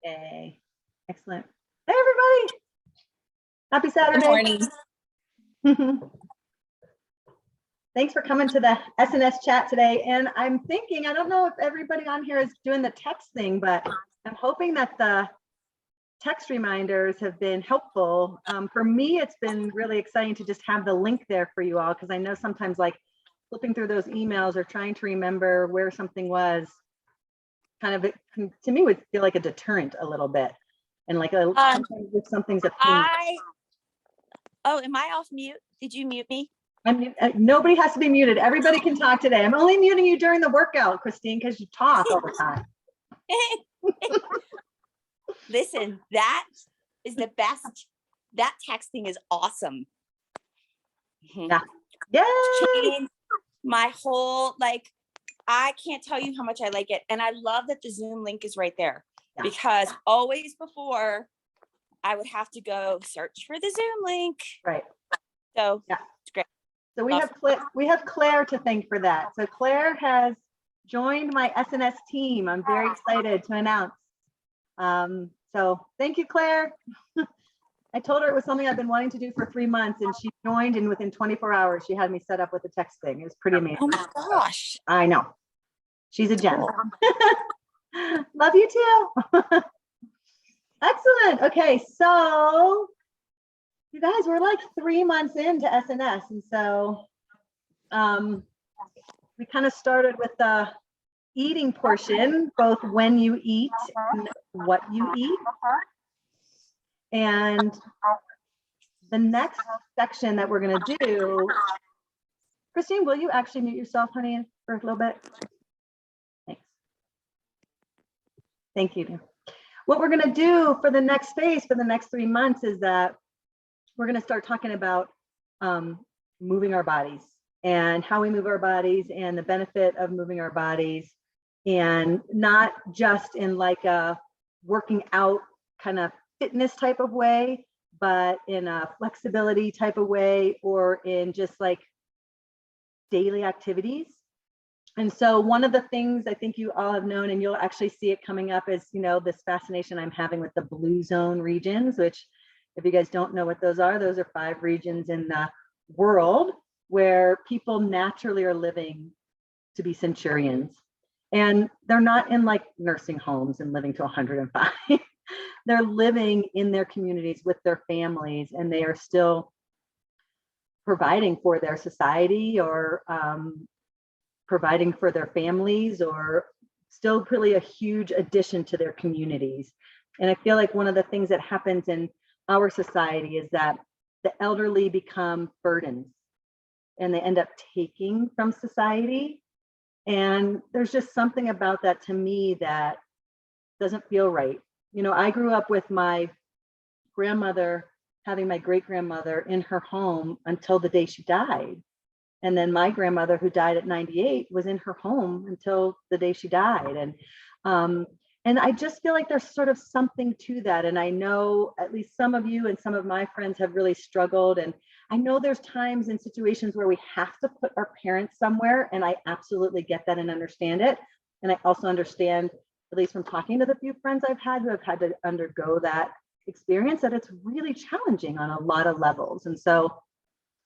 Yay. Excellent. Hey, everybody. Happy Saturday. Good morning. Thanks for coming to the SNS chat today. And I'm thinking, I don't know if everybody on here is doing the text thing, but I'm hoping that the text reminders have been helpful. For me, it's been really exciting to just have the link there for you all, because I know sometimes like flipping through those emails or trying to remember where something was kind of, to me, would feel like a deterrent a little bit. And like sometimes if something's a pain. Oh, am I off mute? Did you mute me? Nobody has to be muted. Everybody can talk today. I'm only muting you during the workout, Christine, because you talk all the time. Listen, that is the best. That texting is awesome. Yeah. Yay! My whole, like, I can't tell you how much I like it. And I love that the Zoom link is right there, because always before I would have to go search for the Zoom link. Right. So yeah, it's great. So we have Claire to thank for that. So Claire has joined my SNS team. I'm very excited to announce. So thank you, Claire. I told her it was something I've been wanting to do for 3 months, and she joined, and within 24 hours, she had me set up with the text thing. It was pretty amazing. Oh my gosh. I know. She's a gem. Love you too. Excellent. Okay, so you guys, we're like 3 months into SNS, and so we kind of started with the eating portion, both when you eat and what you eat. And the next section that we're going to do, Christine, will you actually mute yourself, honey, for a little bit? Thanks. Thank you. What we're going to do for the next phase, for the next 3 months, is that we're going to start talking about moving our bodies and how we move our bodies and the benefit of moving our bodies, and not just in like a working out kind of fitness type of way, but in a flexibility type of way, or in just like daily activities. And so one of the things I think you all have known, and you'll actually see it coming up, is, you know, this fascination I'm having with the blue zone regions, which, if you guys don't know what those are 5 regions in the world where people naturally are living to be centurions. And they're not in like nursing homes and living to 105. They're living in their communities with their families, and they are still providing for their society, or providing for their families, or still really a huge addition to their communities. And I feel like one of the things that happens in our society is that the elderly become burdens, and they end up taking from society. And there's just something about that to me that doesn't feel right. You know, I grew up with my grandmother having my great-grandmother in her home until the day she died. And then my grandmother, who died at 98, was in her home until the day she died. And I just feel like there's sort of something to that. And I know at least some of you and some of my friends have really struggled. And I know there's times and situations where we have to put our parents somewhere. And I absolutely get that and understand it. And I also understand, at least from talking to the few friends I've had who have had to undergo that experience, that it's really challenging on a lot of levels. And so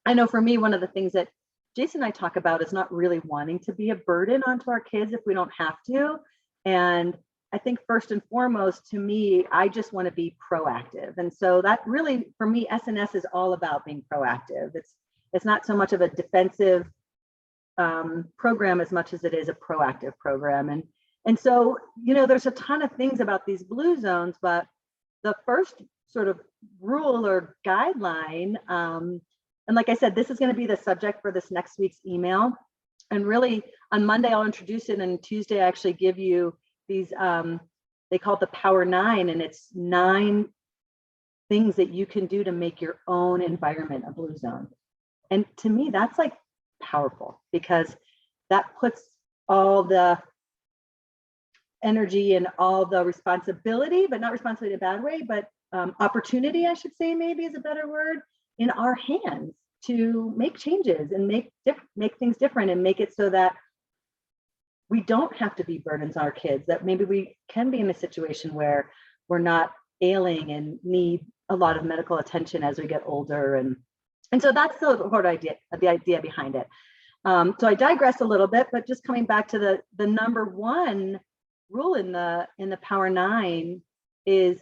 I know for me, one of the things that Jason and I talk about is not really wanting to be a burden onto our kids if we don't have to. And I think first and foremost, to me, I just want to be proactive. And so that really, for me, SNS is all about being proactive. It's not so much of a defensive program as much as it is a proactive program. And so, you know, there's a ton of things about these blue zones, but the first sort of rule or guideline, and like I said, this is going to be the subject for this next week's email. And really on Monday, I'll introduce it. And Tuesday, I actually give you these, they call it the Power 9, and it's 9 things that you can do to make your own environment a blue zone. And to me, that's like powerful, because that puts all the energy and all the responsibility, but not responsibility in a bad way, but opportunity, I should say, maybe is a better word, in our hands to make changes and make things different, and make it so that we don't have to be burdens on our kids, that maybe we can be in a situation where we're not ailing and need a lot of medical attention as we get older. And so that's the idea behind it. So I digress a little bit, but just coming back to the number one rule in the Power 9 is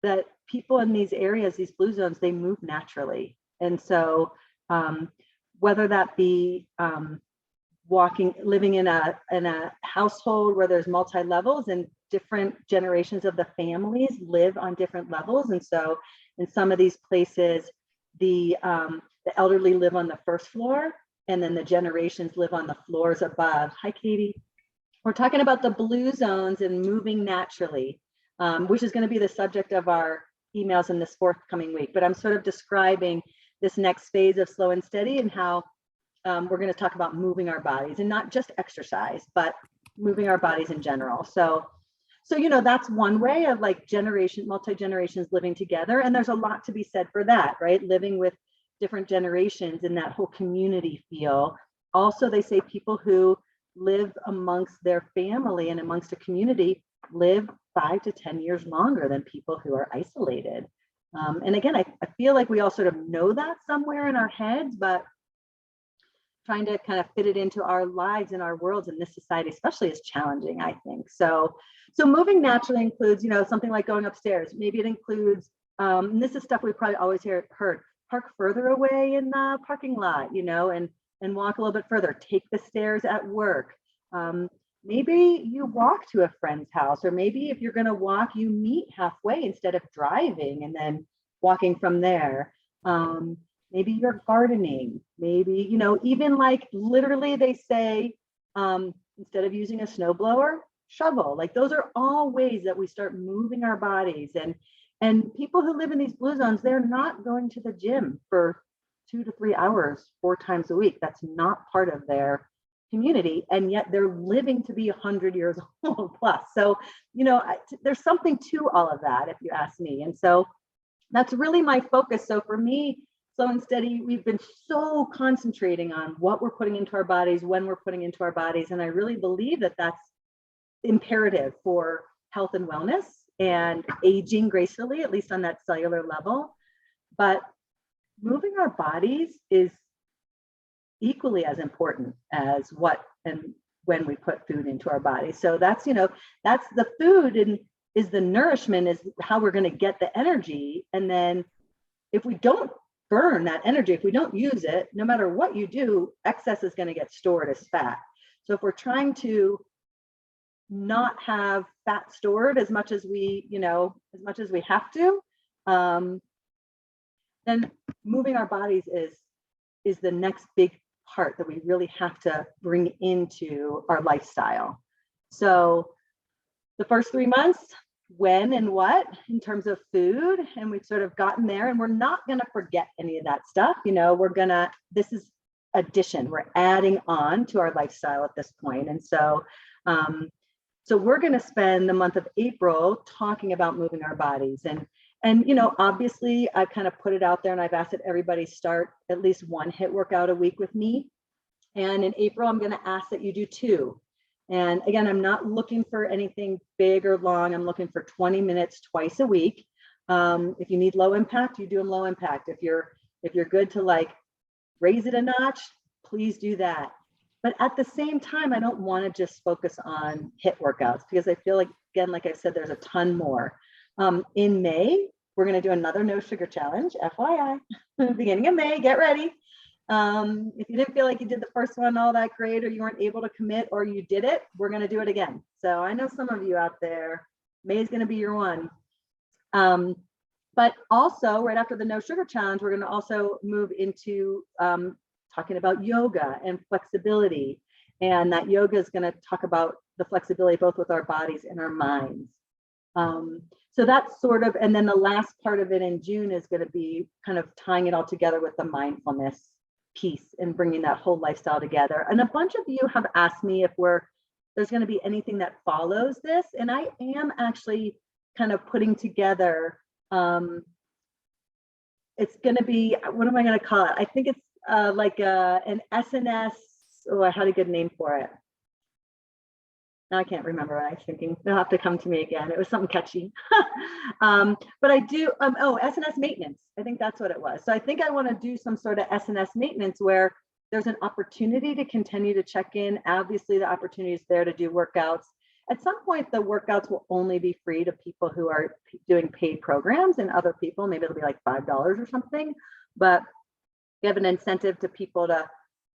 that people in these areas, these blue zones, they move naturally. And so whether that be living in a household where there's multi-levels and different generations of the families live on different levels. And so in some of these places, the elderly live on the first floor, and then the generations live on the floors above. Hi, Katie. We're talking about the blue zones and moving naturally, which is going to be the subject of our emails in this forthcoming week. But I'm sort of describing this next phase of slow and steady and how we're going to talk about moving our bodies, and not just exercise, but moving our bodies in general. So that's one way of like multi-generations living together. And there's a lot to be said for that, right? Living with different generations in that whole community feel. Also, they say people who live amongst their family and amongst a community live 5 to 10 years longer than people who are isolated. And again, I feel like we all sort of know that somewhere in our heads, but trying to kind of fit it into our lives and our worlds in this society, especially, is challenging, I think. So moving naturally includes, something like going upstairs. Maybe it includes, and this is stuff we probably always heard, park further away in the parking lot, and walk a little bit further, take the stairs at work. Maybe you walk to a friend's house, or maybe if you're going to walk, you meet halfway instead of driving and then walking from there. Maybe you're gardening, maybe, even like literally they say, instead of using a snowblower, shovel. Like those are all ways that we start moving our bodies. And people who live in these blue zones, they're not going to the gym for 2 to 3 hours 4 times a week. That's not part of their community, and yet they're living to be 100 years old plus. So there's something to all of that, if you ask me. And so that's really my focus. So for me, slow and steady, we've been so concentrating on what we're putting into our bodies, when we're putting into our bodies, and I really believe that that's imperative for health and wellness and aging gracefully, at least on that cellular level. But moving our bodies is equally as important as what and when we put food into our bodies. So that's the food, and is the nourishment, is how we're going to get the energy. And then if we don't burn that energy, if we don't use it, no matter what you do, excess is going to get stored as fat. So if we're trying to not have fat stored as much as we have to, then moving our bodies is the next big part that we really have to bring into our lifestyle. So the first 3 months, when and what in terms of food, and we've sort of gotten there, and we're not going to forget any of that stuff. This is addition, we're adding on to our lifestyle at this point. And so we're going to spend the month of April talking about moving our bodies. And obviously I've kind of put it out there, and I've asked that everybody start at least 1 HIIT workout a week with me. And in April, I'm going to ask that you do 2. And again, I'm not looking for anything big or long. I'm looking for 20 minutes twice a week. If you need low impact, you do them low impact. If you're good to like raise it a notch, please do that. But at the same time, I don't want to just focus on HIIT workouts, because I feel like, again, like I said, there's a ton more. In May, we're going to do another no sugar challenge, FYI, beginning of May, get ready. If you didn't feel like you did the first one all that great, or you weren't able to commit, or you did it, we're going to do it again. So I know some of you out there, May is going to be your one. But also right after the no sugar challenge, we're going to also move into talking about yoga and flexibility. And that yoga is going to talk about the flexibility both with our bodies and our minds. So that's sort of, and then the last part of it in June is going to be kind of tying it all together with the mindfulness piece and bringing that whole lifestyle together. And a bunch of you have asked me if there's going to be anything that follows this. And I am actually kind of putting together, it's going to be, what am I going to call it? I think it's like an SNS, I had a good name for it. Now I can't remember what I was thinking. They'll have to come to me again. It was something catchy. But I do, SNS maintenance. I think that's what it was. So I think I want to do some sort of SNS maintenance where there's an opportunity to continue to check in. Obviously, the opportunity is there to do workouts. At some point, the workouts will only be free to people who are doing paid programs, and other people, maybe it'll be like $5 or something. But we have an incentive to people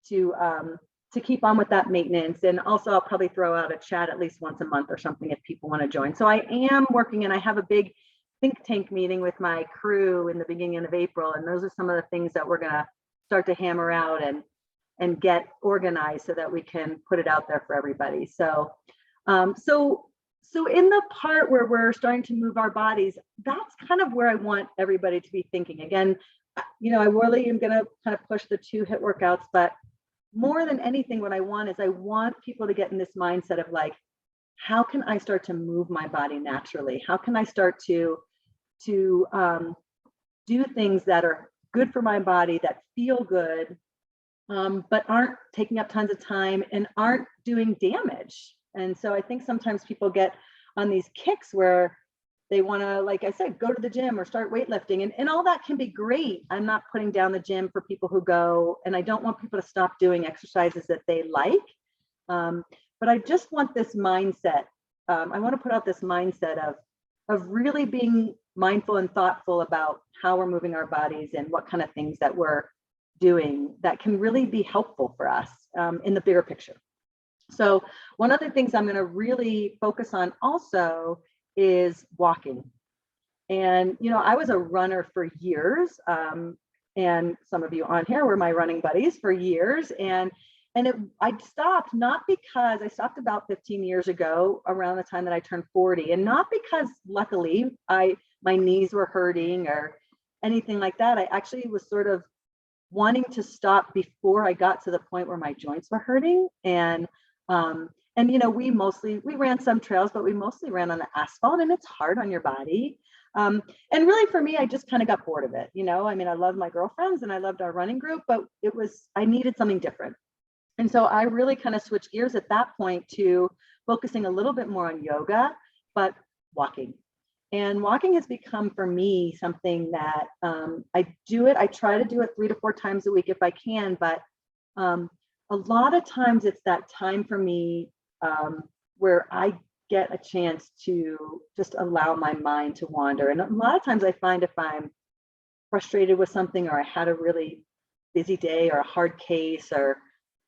to keep on with that maintenance. And also I'll probably throw out a chat at least once a month or something if people want to join. So I am working, and I have a big think tank meeting with my crew in the beginning of April. And those are some of the things that we're going to start to hammer out and get organized so that we can put it out there for everybody. So, so in the part where we're starting to move our bodies, that's kind of where I want everybody to be thinking. Again, you know, I really am going to kind of push the 2 HIIT workouts, but more than anything, what I want is I want people to get in this mindset of like, how can I start to move my body naturally? How can I start to do things that are good for my body, that feel good, but aren't taking up tons of time and aren't doing damage? And so I think sometimes people get on these kicks where they want to, like I said, go to the gym or start weightlifting, and all that can be great. I'm not putting down the gym for people who go, and I don't want people to stop doing exercises that they like. But I just want this mindset. I want to put out this mindset of really being mindful and thoughtful about how we're moving our bodies and what kind of things that we're doing that can really be helpful for us in the bigger picture. So one of the things I'm going to really focus on also is walking. And, you know, I was a runner for years. And some of you on here were my running buddies for years. And I stopped, not because I stopped about 15 years ago, around the time that I turned 40, and not because luckily my knees were hurting or anything like that. I actually was sort of wanting to stop before I got to the point where my joints were hurting. And you know, we ran some trails, but we mostly ran on the asphalt, and it's hard on your body. And really for me, I just kind of got bored of it. You know, I mean, I loved my girlfriends and I loved our running group, but I needed something different. And so I really kind of switched gears at that point to focusing a little bit more on yoga, but walking. And walking has become for me something that I try to do it 3 to 4 times a week if I can, but a lot of times it's that time for me where I get a chance to just allow my mind to wander. And a lot of times I find if I'm frustrated with something, or I had a really busy day or a hard case, or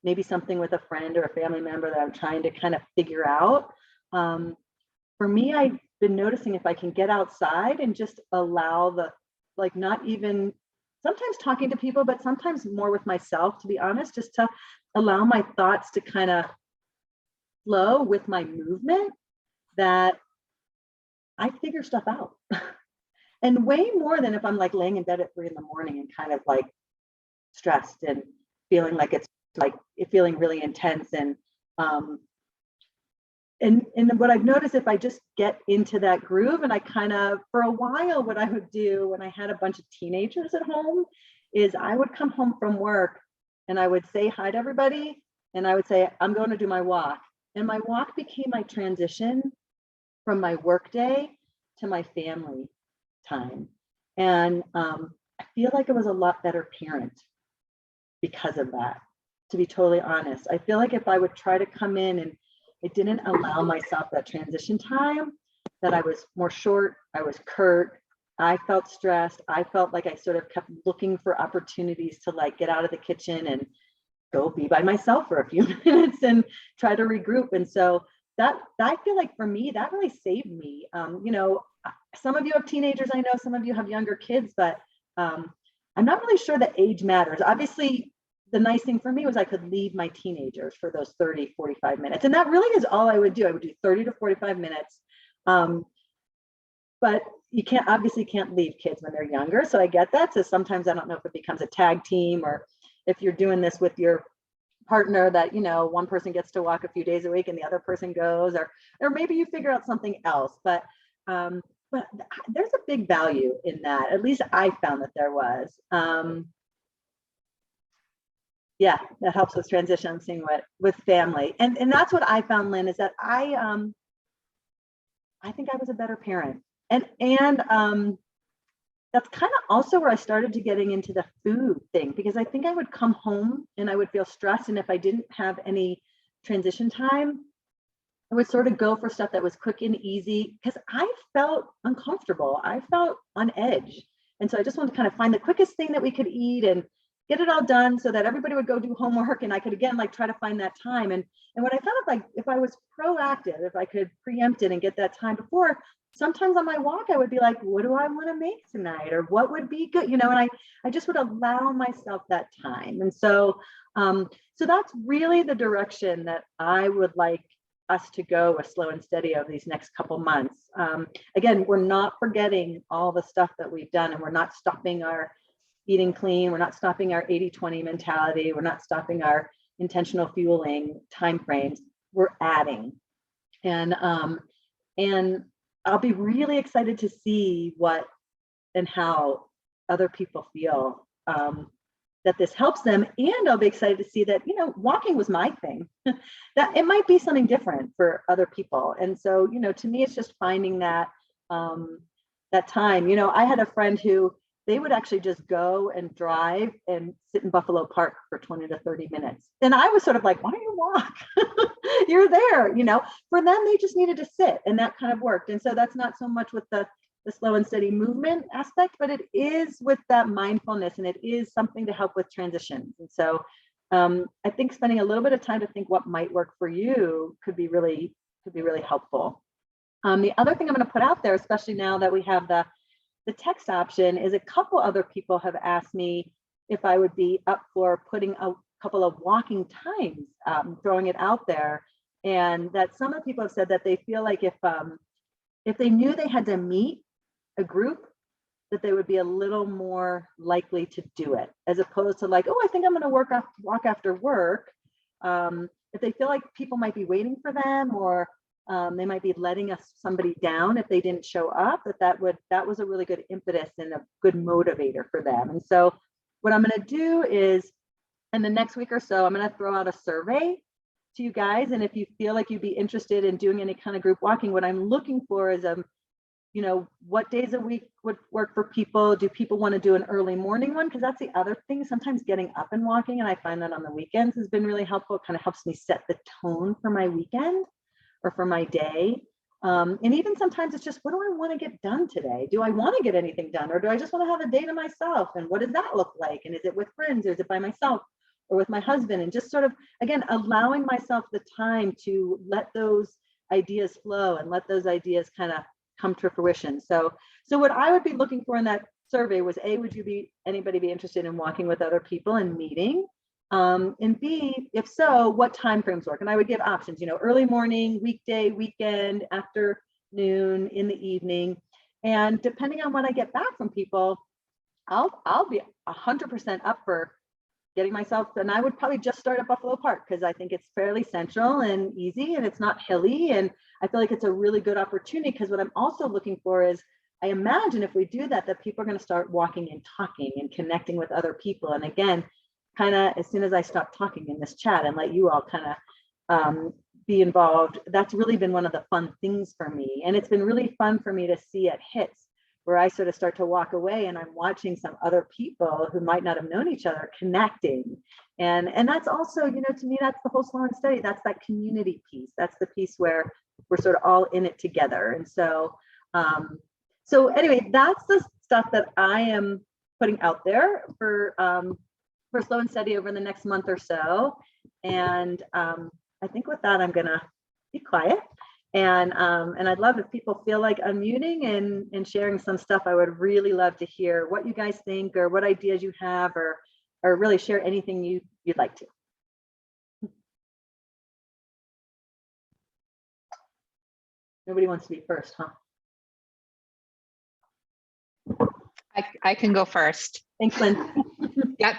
maybe something with a friend or a family member that I'm trying to kind of figure out, for me, I've been noticing if I can get outside and just allow not even sometimes talking to people, but sometimes more with myself, to be honest, just to allow my thoughts to kind of flow with my movement, that I figure stuff out. And way more than if I'm like laying in bed at 3 in the morning and kind of like stressed and feeling like it's like feeling really intense. And what I've noticed, if I just get into that groove, and I kind of, for a while, what I would do when I had a bunch of teenagers at home is I would come home from work and I would say hi to everybody, and I would say, I'm going to do my walk. And my walk became my transition from my work day to my family time. And I feel like I was a lot better parent because of that, to be totally honest. I feel like if I would try to come in and I didn't allow myself that transition time, that I was more short, I was curt, I felt stressed, I felt like I sort of kept looking for opportunities to like get out of the kitchen and go be by myself for a few minutes and try to regroup. And so that, I feel like for me, that really saved me. You know, some of you have teenagers, I know some of you have younger kids, but I'm not really sure that age matters. Obviously, the nice thing for me was I could leave my teenagers for those 30, 45 minutes. And that really is all I would do. I would do 30 to 45 minutes. But you obviously can't leave kids when they're younger. So I get that. So sometimes I don't know if it becomes a tag team, or if you're doing this with your partner, that, you know, one person gets to walk a few days a week and the other person goes, or maybe you figure out something else. But there's a big value in that. At least I found that there was. Yeah, that helps with transition. I'm seeing what with family, and that's what I found, Lynn, is that I think I was a better parent, and that's kind of also where I started to getting into the food thing, because I think I would come home and I would feel stressed, and if I didn't have any transition time, I would sort of go for stuff that was quick and easy, because I felt uncomfortable. I felt on edge. And so I just wanted to kind of find the quickest thing that we could eat and get it all done so that everybody would go do homework and I could, again, like try to find that time. And what I found is, like, if I was proactive, if I could preempt it and get that time before, sometimes on my walk, I would be like, what do I want to make tonight? Or what would be good? And I just would allow myself that time. And so, so that's really the direction that I would like us to go with Slow and Steady over these next couple months. Again, we're not forgetting all the stuff that we've done, and we're not stopping our eating clean. We're not stopping our 80-20 mentality. We're not stopping our intentional fueling timeframes. We're adding. And I'll be really excited to see what and how other people feel that this helps them. And I'll be excited to see that, walking was my thing, that it might be something different for other people. And so, to me, it's just finding that, that time. I had a friend who, they would actually just go and drive and sit in Buffalo Park for 20 to 30 minutes. And I was sort of like, why don't you walk? You're there, for them, they just needed to sit, and that kind of worked. And so that's not so much with the slow and steady movement aspect, but it is with that mindfulness, and it is something to help with transitions. And so I think spending a little bit of time to think what might work for you could be really helpful. The other thing I'm going to put out there, especially now that we have the text option, is a couple other people have asked me if I would be up for putting a couple of walking times, throwing it out there. And that some of the people have said that they feel like if they knew they had to meet a group, that they would be a little more likely to do it, as opposed to like, oh, I think I'm going to walk after work. If they feel like people might be waiting for them, or they might be letting somebody down if they didn't show up, that was a really good impetus and a good motivator for them. And so what I'm going to do is, in the next week or so, I'm going to throw out a survey to you guys. And if you feel like you'd be interested in doing any kind of group walking, what I'm looking for is, what days a week would work for people? Do people want to do an early morning one? Because that's the other thing. Sometimes getting up and walking, and I find that on the weekends has been really helpful. It kind of helps me set the tone for my weekend or for my day. And even sometimes it's just, what do I want to get done today? Do I want to get anything done? Or do I just want to have a day to myself? And what does that look like? And is it with friends, or is it by myself, or with my husband? And just sort of, again, allowing myself the time to let those ideas flow and let those ideas kind of come to fruition. So what I would be looking for in that survey was, A, would anybody be interested in walking with other people and meeting? And B, if so, what time frames work? And I would give options, early morning, weekday, weekend, afternoon, in the evening. And depending on when I get back from people, I'll be 100% up for getting myself, and I would probably just start at Buffalo Park, because I think it's fairly central and easy, and it's not hilly. And I feel like it's a really good opportunity, because what I'm also looking for is, I imagine if we do that people are going to start walking and talking and connecting with other people. And again, kind of as soon as I stop talking in this chat and let you all kind of be involved, that's really been one of the fun things for me. And it's been really fun for me to see it hits, where I sort of start to walk away and I'm watching some other people who might not have known each other connecting. And that's also, to me, that's the whole Slow and Steady. That's that community piece. That's the piece where we're sort of all in it together. And so, so anyway, that's the stuff that I am putting out there for Slow and Steady over the next month or so. And I think with that, I'm gonna be quiet. And I'd love, if people feel like unmuting and sharing some stuff. I would really love to hear what you guys think, or what ideas you have, or really share anything you'd like to. Nobody wants to be first, huh? I can go first. Thanks, Lynn. Yep.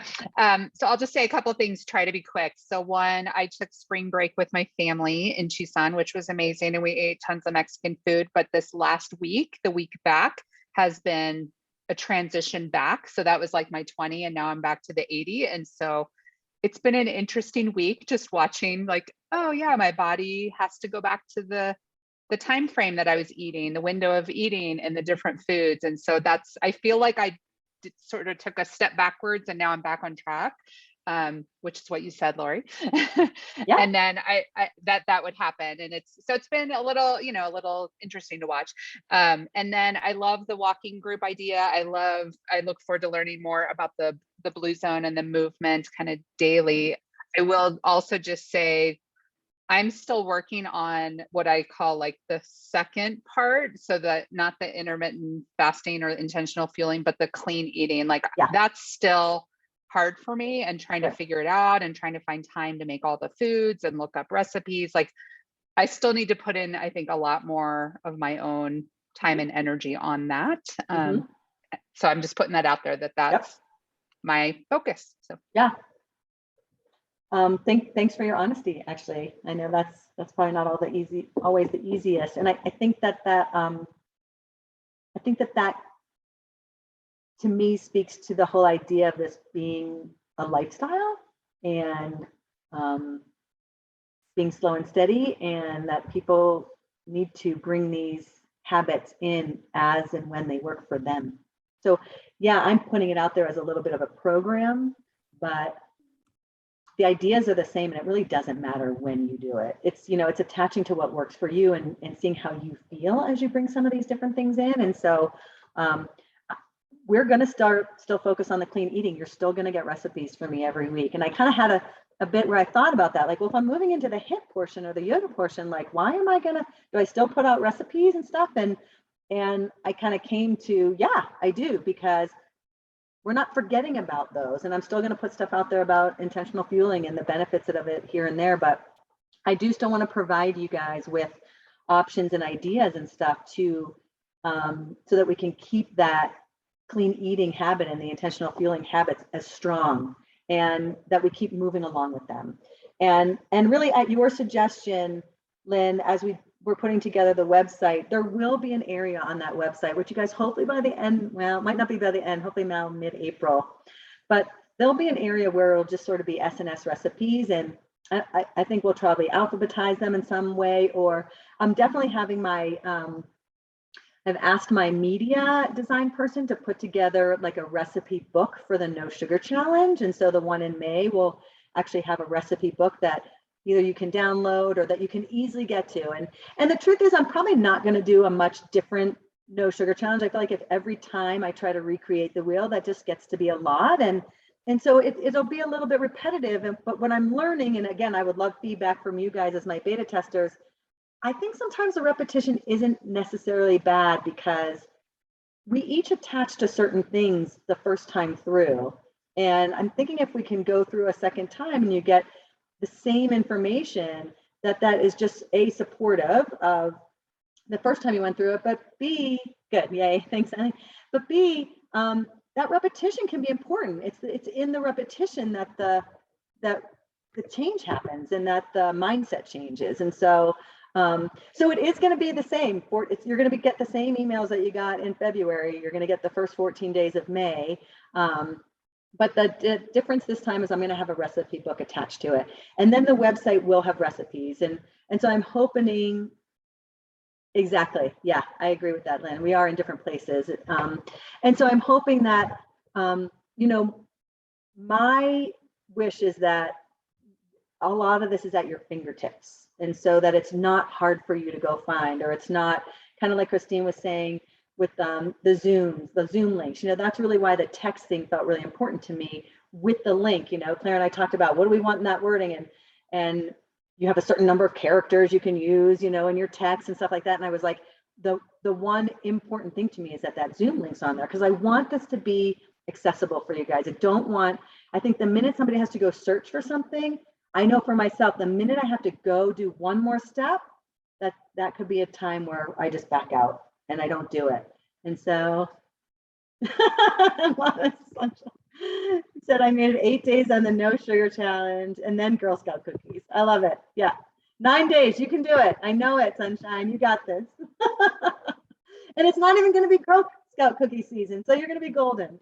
So I'll just say a couple of things, try to be quick. So one, I took spring break with my family in Tucson, which was amazing. And we ate tons of Mexican food. But this last week, the week back, has been a transition back. So that was like my 20, and now I'm back to the 80. And so it's been an interesting week just watching like, oh yeah, my body has to go back to the time frame that I was eating, the window of eating and the different foods. And so I feel like I sort of took a step backwards and now I'm back on track, which is what you said, Laurie. Yeah. And then I that would happen. And it's been a little, a little interesting to watch. And then I love the walking group idea. I look forward to learning more about the Blue Zone and the movement kind of daily. I will also just say, I'm still working on what I call like the second part. So that not the intermittent fasting or intentional fueling, but the clean eating, like that's still hard for me and trying to figure it out and trying to find time to make all the foods and look up recipes. Like I still need to put in, I think, a lot more of my own time and energy on that. So I'm just putting that out there that's my focus. So yeah. Thanks for your honesty. Actually, I know that's probably not always the easiest, and I think that to me speaks to the whole idea of this being a lifestyle and being slow and steady, and that people need to bring these habits in as and when they work for them. So yeah, I'm putting it out there as a little bit of a program, but the ideas are the same, and it really doesn't matter when you do it. It's, it's attaching to what works for you and seeing how you feel as you bring some of these different things in. And so we're going to still focus on the clean eating. You're still going to get recipes from me every week. And I kind of had a bit where I thought about that, like, well, if I'm moving into the HIIT portion or the yoga portion, like, why am I do I still put out recipes and stuff? And I kind of came to, yeah, I do, because we're not forgetting about those. And I'm still going to put stuff out there about intentional fueling and the benefits of it here and there. But I do still want to provide you guys with options and ideas and stuff to, so that we can keep that clean eating habit and the intentional fueling habits as strong, and that we keep moving along with them. And really, at your suggestion, Lynn, as we're putting together the website, there will be an area on that website, which you guys hopefully by the end, well, it might not be by the end, hopefully now mid-April, but there'll be an area where it'll just sort of be SNS recipes. And I think we'll probably alphabetize them in some way, or I'm definitely having I've asked my media design person to put together like a recipe book for the No Sugar Challenge. And so the one in May will actually have a recipe book that either you can download or that you can easily get to. And the truth is, I'm probably not going to do a much different No Sugar Challenge. I feel like if every time I try to recreate the wheel, that just gets to be a lot. And so it'll be a little bit repetitive. But what I'm learning, and again, I would love feedback from you guys as my beta testers, I think sometimes the repetition isn't necessarily bad, because we each attach to certain things the first time through. And I'm thinking if we can go through a second time and you get the same information, that is just A, supportive of the first time you went through it, but B, good, yay, thanks, Annie. But B, that repetition can be important. It's in the repetition that the change happens and that the mindset changes. And so it is going to be the same. You're going to get the same emails that you got in February. You're going to get the first 14 days of May. But the difference this time is I'm going to have a recipe book attached to it. And then the website will have recipes. And so I'm hoping, exactly. Yeah, I agree with that, Lynn. We are in different places. And so I'm hoping that, my wish is that a lot of this is at your fingertips. And so that it's not hard for you to go find, or it's not kind of like Christine was saying with the Zoom links. That's really why the text thing felt really important to me with the link. Claire and I talked about what do we want in that wording, and you have a certain number of characters you can use, in your text and stuff like that. And I was like, the one important thing to me is that Zoom link's on there, because I want this to be accessible for you guys. I think the minute somebody has to go search for something, I know for myself, the minute I have to go do one more step, that could be a time where I just back out and I don't do it. And so said I made it 8 days on the No Sugar Challenge and then Girl Scout cookies. I love it. Yeah. 9 days. You can do it. I know it, Sunshine. You got this. And it's not even going to be Girl Scout cookie season. So you're going to be golden.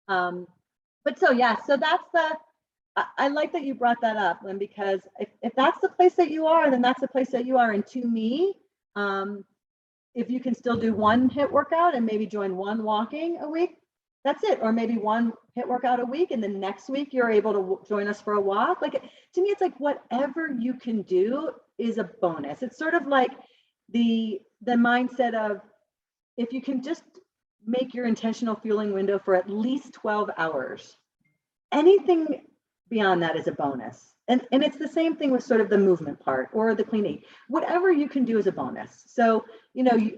But so, yeah, so that's I like that you brought that up, Lynn, because if that's the place that you are, then that's the place that you are. And to me, if you can still do one HIIT workout and maybe join one walking a week, that's it. Or maybe one HIIT workout a week, and then next week you're able to join us for a walk. Like, to me, it's like whatever you can do is a bonus. It's sort of like the mindset of, if you can just make your intentional fueling window for at least 12 hours, anything beyond that is a bonus. And it's the same thing with sort of the movement part or the cleaning. Whatever you can do is a bonus. So,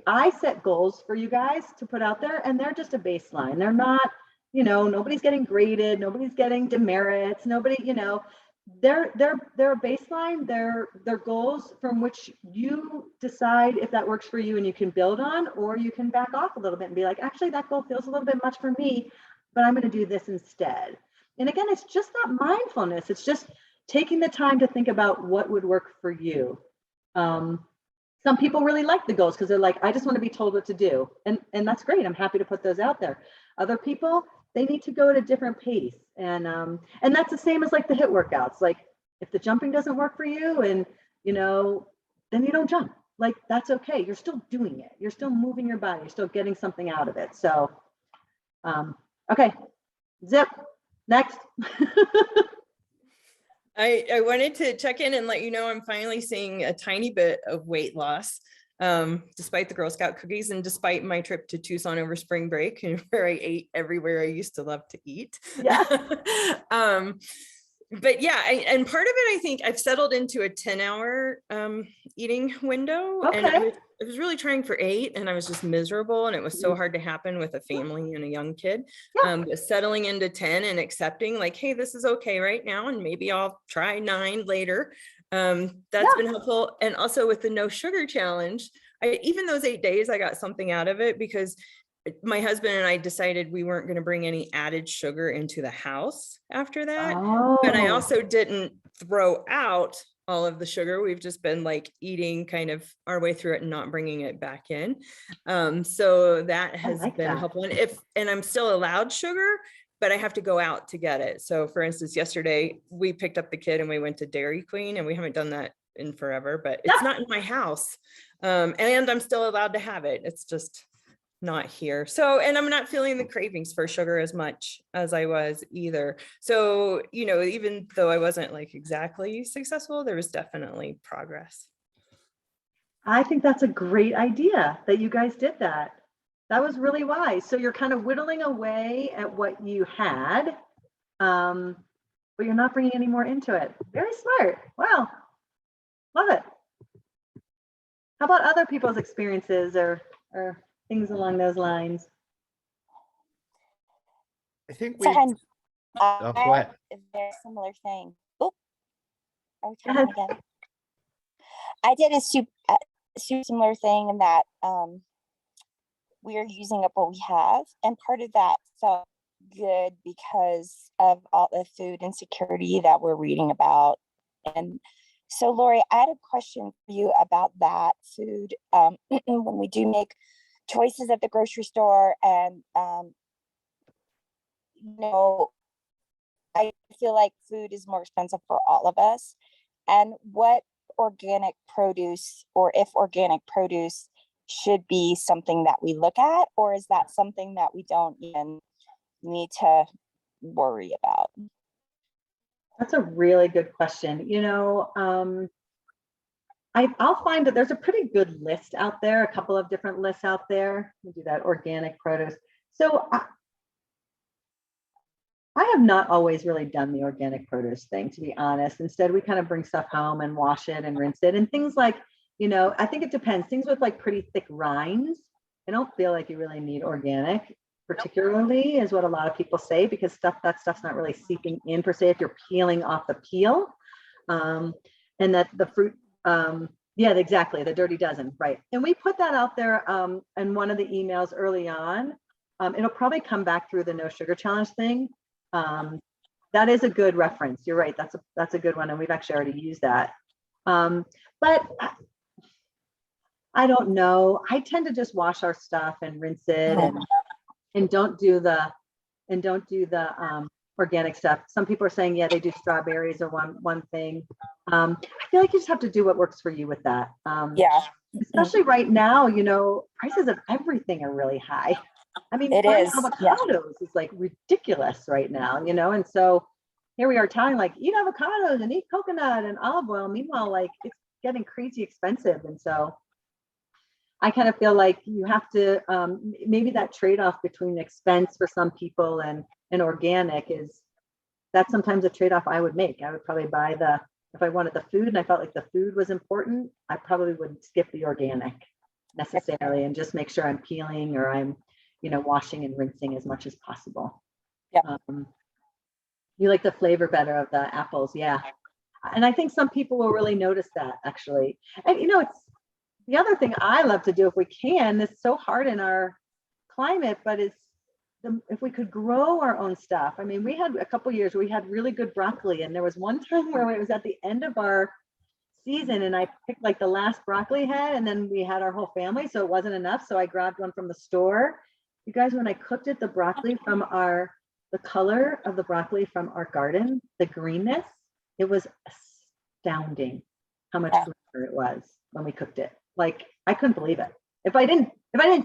I set goals for you guys to put out there, and they're just a baseline. They're not, nobody's getting graded, nobody's getting demerits, nobody, they're a baseline. They're goals from which you decide if that works for you and you can build on, or you can back off a little bit and be like, actually, that goal feels a little bit much for me, but I'm going to do this instead. And again, it's just not mindfulness. It's just taking the time to think about what would work for you. Some people really like the goals because they're like, I just want to be told what to do. And that's great. I'm happy to put those out there. Other people, they need to go at a different pace. And that's the same as like the HIIT workouts. Like, if the jumping doesn't work for you, and, then you don't jump. Like, that's okay. You're still doing it. You're still moving your body. You're still getting something out of it. So, okay, zip, next. I wanted to check in and let you know I'm finally seeing a tiny bit of weight loss, despite the Girl Scout cookies and despite my trip to Tucson over spring break, and where I ate everywhere I used to love to eat. Yeah. But yeah, and part of it, I think I've settled into a 10-hour eating window. Okay. And I was really trying for 8, and I was just miserable, and it was so hard to happen with a family and a young kid. Yeah. But settling into 10 and accepting like, hey, this is okay right now, and maybe I'll try 9 later. That's been helpful. And also with the no sugar challenge, even those 8 days, I got something out of it, because my husband and I decided we weren't going to bring any added sugar into the house after that. But I also didn't throw out all of the sugar. We've just been like eating kind of our way through it and not bringing it back in. So that has been helpful. And I'm still allowed sugar, but I have to go out to get it. So for instance, yesterday we picked up the kid and we went to Dairy Queen, and we haven't done that in forever, but it's not in my house. And I'm still allowed to have it. It's just not here. So, and I'm not feeling the cravings for sugar as much as I was either. So, even though I wasn't like exactly successful, there was definitely progress. I think that's a great idea that you guys did that. That was really wise. So you're kind of whittling away at what you had, but you're not bringing any more into it. Very smart. Wow. Love it. How about other people's experiences or things along those lines? I think So, we. go ahead. a very similar thing. Oh, are we Go talking again? I did a super similar thing in that we are using up what we have, and part of that felt good because of all the food insecurity that we're reading about. And so, Laurie, I had a question for you about that food. When we do make choices at the grocery store, and I feel like food is more expensive for all of us. And what organic produce, or if organic produce, should be something that we look at, or is that something that we don't even need to worry about? That's a really good question. I'll find that there's a pretty good list out there, a couple of different lists out there. We do that organic produce. So I have not always really done the organic produce thing, to be honest. Instead, we kind of bring stuff home and wash it and rinse it, and things like, I think it depends. Things with like pretty thick rinds, I don't feel like you really need organic, particularly, is what a lot of people say, because that stuff's not really seeping in per se if you're peeling off the peel. And that the fruit, yeah, exactly, the dirty dozen, right. And we put that out there in one of the emails early on. It'll probably come back through the no sugar challenge thing. That is a good reference. You're right. That's a good one. And we've actually already used that. But I don't know. I tend to just wash our stuff and rinse it and don't do the organic stuff. Some people are saying, yeah, they do strawberries or one thing. I feel like you just have to do what works for you with that. Yeah. Especially right now, you know, prices of everything are really high. I mean, It buying is, yeah. avocados is like ridiculous right now, you know, and so here we are telling like eat avocados and eat coconut and olive oil. Meanwhile, like it's getting crazy expensive. And so I kind of feel like you have to maybe that trade-off between expense for some people and organic is that's sometimes a trade-off I would make. I would probably buy if I wanted the food and I felt like the food was important, I probably would skip the organic necessarily and just make sure I'm peeling or I'm, you know, washing and rinsing as much as possible. Yeah. You like the flavor better of the apples, yeah. And I think some people will really notice that actually. And you know, it's the other thing I love to do if we can. It's so hard in our climate, but if we could grow our own stuff. I mean, we had a couple years where we had really good broccoli, and there was one time where it was at the end of our season, and I picked like the last broccoli head, and then we had our whole family, so it wasn't enough. So I grabbed one from the store. You guys, when I cooked it, the broccoli from the color of the broccoli from our garden, the greenness, it was astounding how much greener it was when we cooked it. Like I couldn't believe it. If I didn't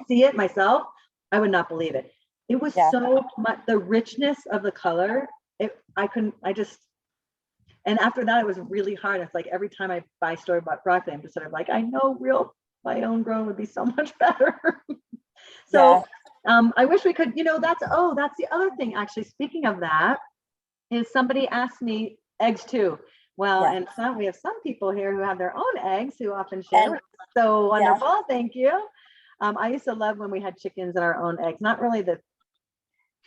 see it myself, I would not believe it. It was so much, the richness of the color. And after that, it was really hard. It's like every time I buy store-bought broccoli, I'm just sort of like, I know my own grown would be so much better. So I wish we could, you know, that's the other thing actually. Speaking of that, is somebody asked me eggs too. Well, and we have some people here who have their own eggs who often share. So wonderful. Thank you. I used to love when we had chickens and our own eggs, not really the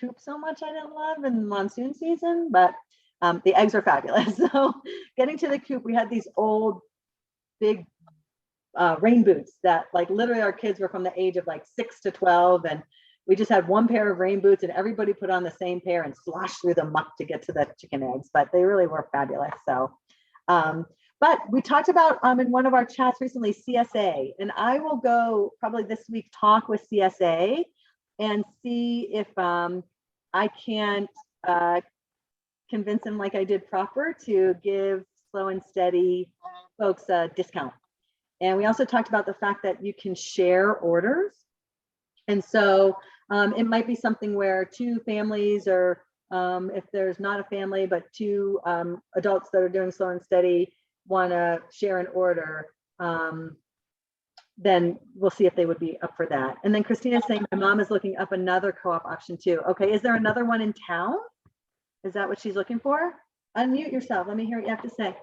coop so much I didn't love in monsoon season, but the eggs are fabulous. So getting to the coop, we had these old big rain boots that like literally our kids were from the age of like 6 to 12, and we just had one pair of rain boots and everybody put on the same pair and sloshed through the muck to get to the chicken eggs, but they really were fabulous. So but we talked about in one of our chats recently CSA, and I will go probably this week talk with CSA and see if I can't convince them like I did Proper to give Slow and Steady folks a discount. And we also talked about the fact that you can share orders. And so it might be something where two families, or if there's not a family, but two adults that are doing Slow and Steady want to share an order, then we'll see if they would be up for that. And then Christina's saying my mom is looking up another co-op option too. Okay, is there another one in town? Is that what she's looking for? Unmute yourself. Let me hear what you have to say.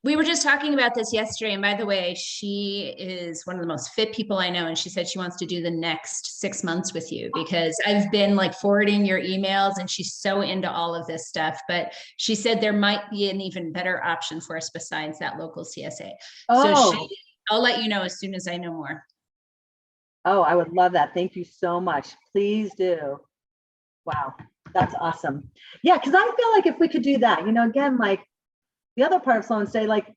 We were just talking about this yesterday. And by the way, she is one of the most fit people I know. And she said she wants to do the next 6 months with you, because I've been like forwarding your emails and she's so into all of this stuff. But she said there might be an even better option for us besides that local CSA. Oh. So I'll let you know as soon as I know more. Oh, I would love that. Thank you so much. Please do. Wow, that's awesome. Yeah, because I feel like if we could do that, you know, again, like the other part of Slow and Steady, like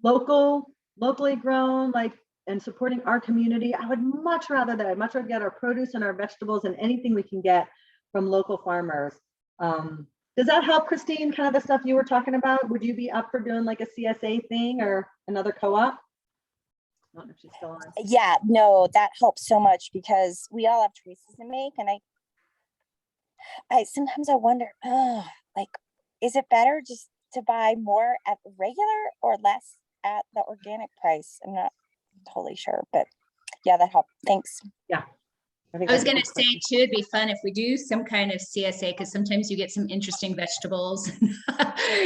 locally grown, like, and supporting our community, I would much rather that. I'd much rather get our produce and our vegetables and anything we can get from local farmers. Does that help, Christine, kind of the stuff you were talking about? Would you be up for doing like a CSA thing or another co-op? I don't know if she's still on. Yeah, no, that helps so much because we all have choices to make. And I sometimes I wonder, like, is it better just to buy more at regular or less at the organic price? I'm not totally sure, but yeah, that helped. Thanks. Yeah. I was going to say too, it'd be fun if we do some kind of CSA, because sometimes you get some interesting vegetables.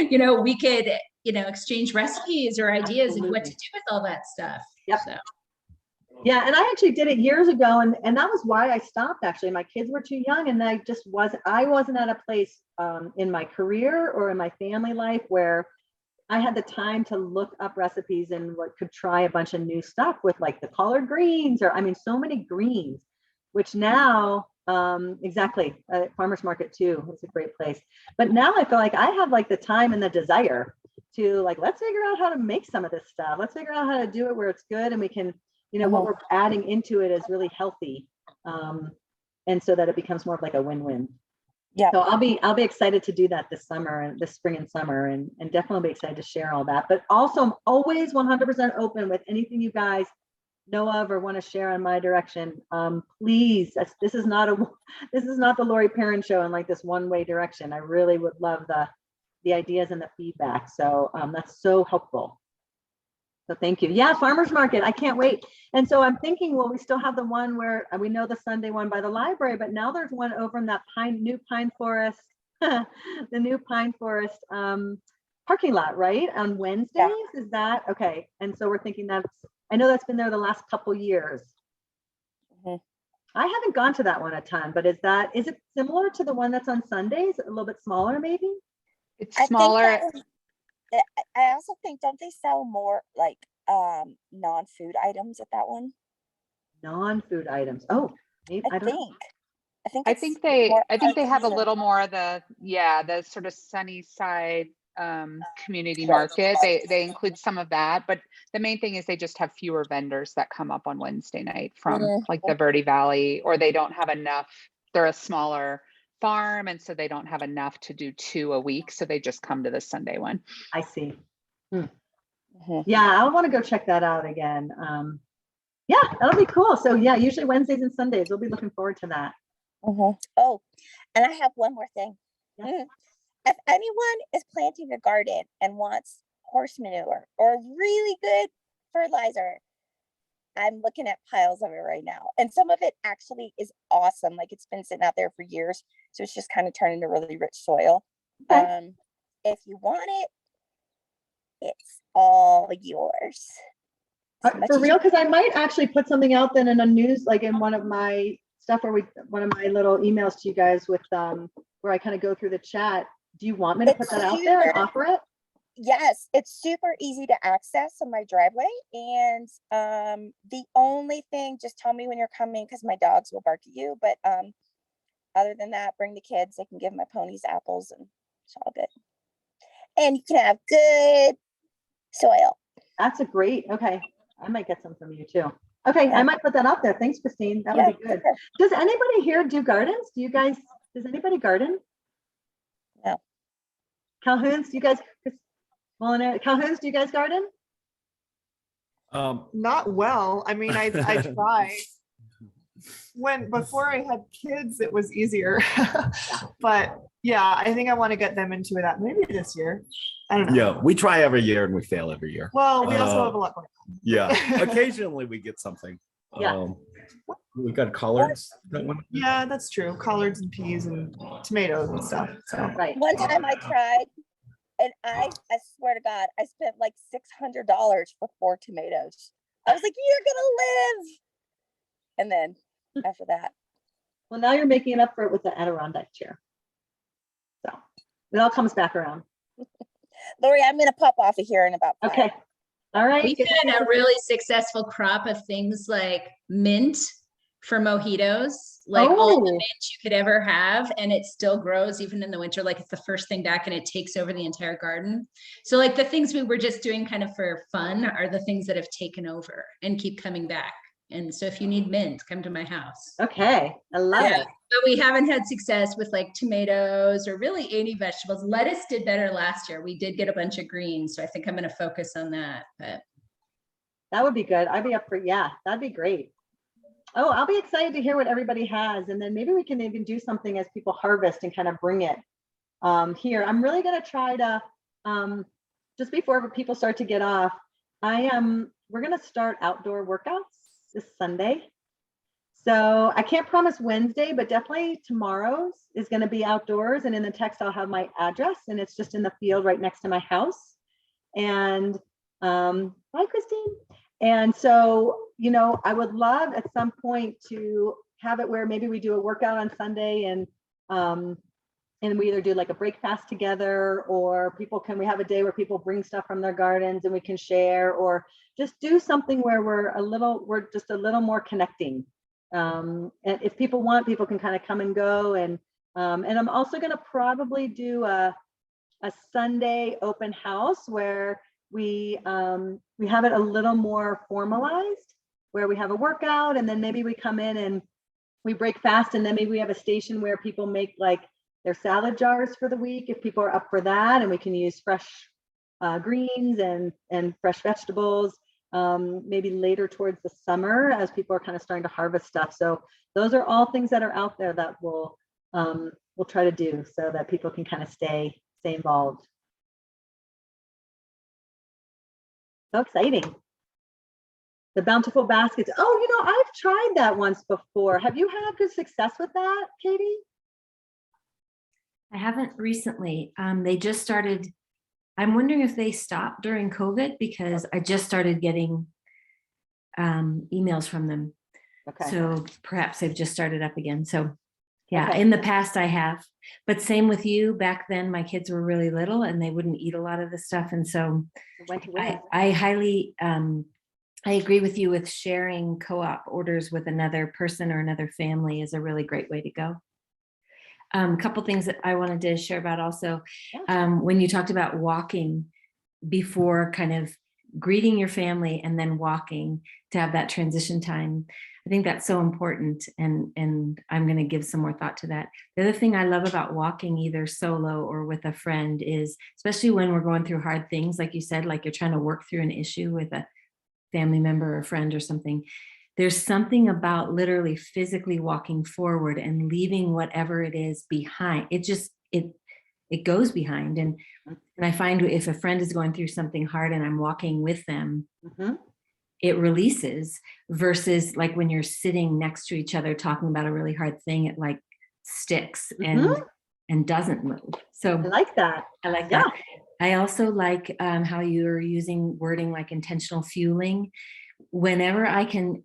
You know, we could, you know, exchange recipes or ideas of what to do with all that stuff. Yep. So. Yeah, and I actually did it years ago, and that was why I stopped. Actually, my kids were too young, and I wasn't at a place in my career or in my family life where I had the time to look up recipes and could try a bunch of new stuff with like the collard greens, or I mean, so many greens. Which now, exactly, farmers market too, it's a great place. But now I feel like I have like the time and the desire to like, let's figure out how to make some of this stuff. Let's figure out how to do it where it's good and we can, you know, what we're adding into it is really healthy. And so that it becomes more of like a win-win. Yeah. So I'll be excited to do that this summer and this spring and summer, and definitely be excited to share all that. But also I'm always 100% open with anything you guys know of or want to share in my direction. Please, this is not the Laurie Perrin show in like this one-way direction. I really would love the ideas and the feedback. So that's so helpful. So thank you. Yeah, farmers market. I can't wait. And so I'm thinking, well, we still have the one where we know the Sunday one by the library, but now there's one over in that new Pine Forest, the new Pine Forest parking lot, right? On Wednesdays, is that okay? And so we're thinking I know that's been there the last couple years. Mhm. I haven't gone to that one a ton, but is it similar to the one that's on Sundays? A little bit smaller, maybe? It's I think smaller. I also think, don't they sell more like non-food items at that one? Non-food items. Oh, maybe I don't know. I think it's I think they have a more little more of the sort of sunny side community Right. market. They include some of that, but the main thing is they just have fewer vendors that come up on Wednesday night from like the Verde Valley, or they don't have enough. They're a smaller farm, and so they don't have enough to do 2 a week, so they just come to the Sunday one. I see. Mhm. Yeah, I want to go check that out again. Yeah, that'll be cool. So yeah, usually Wednesdays and Sundays. We'll be looking forward to that. Mhm. Oh, and I have one more thing. Yeah. If anyone is planting a garden and wants horse manure or really good fertilizer, I'm looking at piles of it right now. And some of it actually is awesome. Like it's been sitting out there for years. So it's just kind of turned into really rich soil. Okay. If you want it, it's all yours. As much For as real, you- because I might actually put something out then in a news, like in one of my stuff one of my little emails to you guys with where I kind of go through the chat. Do you want me to put that out there and offer it? Yes, it's super easy to access on my driveway. And the only thing, just tell me when you're coming because my dogs will bark at you. But other than that, bring the kids. They can give my ponies apples and it's all good. And you can have good soil. That's a great, okay. I might get some from you too. Okay, Yeah. I might put that out there. Thanks, Christine. That would be good. Sure. Does anybody here do gardens? Does anybody garden? No. Calhouns, do you guys, Calhouns, do you guys garden? Not well. I mean, I try. Before I had kids, it was easier. But yeah, I think I want to get them into that maybe this year. I don't know. Yeah, we try every year and we fail every year. Well, we also have a lot going on. Yeah, occasionally we get something. Yeah. We got collards. That one. Yeah, that's true. Collards and peas and tomatoes and stuff. So Right. One time I tried, and I swear to God, I spent like $600 for 4 tomatoes. I was like, you're gonna live. And then after that, Well, now you're making it up for it with the Adirondack chair. So it all comes back around. Lori, I'm gonna pop off of here in about 5. Okay. All right. We've had a really successful crop of things like mint for mojitos, like all the Oh. mint you could ever have, and it still grows even in the winter. Like it's the first thing back and it takes over the entire garden. So like the things we were just doing kind of for fun are the things that have taken over and keep coming back. And so if you need mint, come to my house. Okay. I love Yeah. it. But we haven't had success with like tomatoes or really any vegetables. Lettuce did better last year. We did get a bunch of greens. So I think I'm going to focus on that. But That would be good. I'd be up for, yeah, that'd be great. Oh, I'll be excited to hear what everybody has. And then maybe we can even do something as people harvest and kind of bring it here. I'm really going to try to, just before people start to get off, we're going to start outdoor workouts this Sunday. So I can't promise Wednesday, but definitely tomorrow's is going to be outdoors. And in the text, I'll have my address and it's just in the field right next to my house. And bye, Christine. And so, you know, I would love at some point to have it where maybe we do a workout on Sunday and we either do like a break fast together, or we have a day where people bring stuff from their gardens and we can share, or just do something where we're just a little more connecting. And if people want, people can kind of come and go. And I'm also going to probably do a Sunday open house where we have it a little more formalized, where we have a workout and then maybe we come in and we break fast, and then maybe we have a station where people make like There's salad jars for the week if people are up for that, and we can use fresh greens and fresh vegetables. Maybe later towards the summer as people are kind of starting to harvest stuff. So those are all things that are out there that we'll try to do so that people can kind of stay involved. So exciting. The bountiful baskets. Oh, I've tried that once before. Have you had good success with that, Katie? I haven't recently. They just started. I'm wondering if they stopped during COVID, because I just started getting emails from them. Okay. So perhaps they've just started up again. So yeah, Okay. in the past I have, but same with you. Back then my kids were really little and they wouldn't eat a lot of the stuff. And so Went to win. I highly, I agree with you with sharing co-op orders with another person or another family is a really great way to go. A couple things that I wanted to share about also, when you talked about walking before kind of greeting your family and then walking to have that transition time. I think that's so important. And I'm going to give some more thought to that. The other thing I love about walking either solo or with a friend is, especially when we're going through hard things, like you said, like you're trying to work through an issue with a family member or friend or something. There's something about literally physically walking forward and leaving whatever it is behind. It just, it goes behind. And I find if a friend is going through something hard and I'm walking with them, it releases, versus like when you're sitting next to each other talking about a really hard thing, it like sticks and doesn't move. So I like that. I like that. I also like how you're using wording like intentional fueling. Whenever I can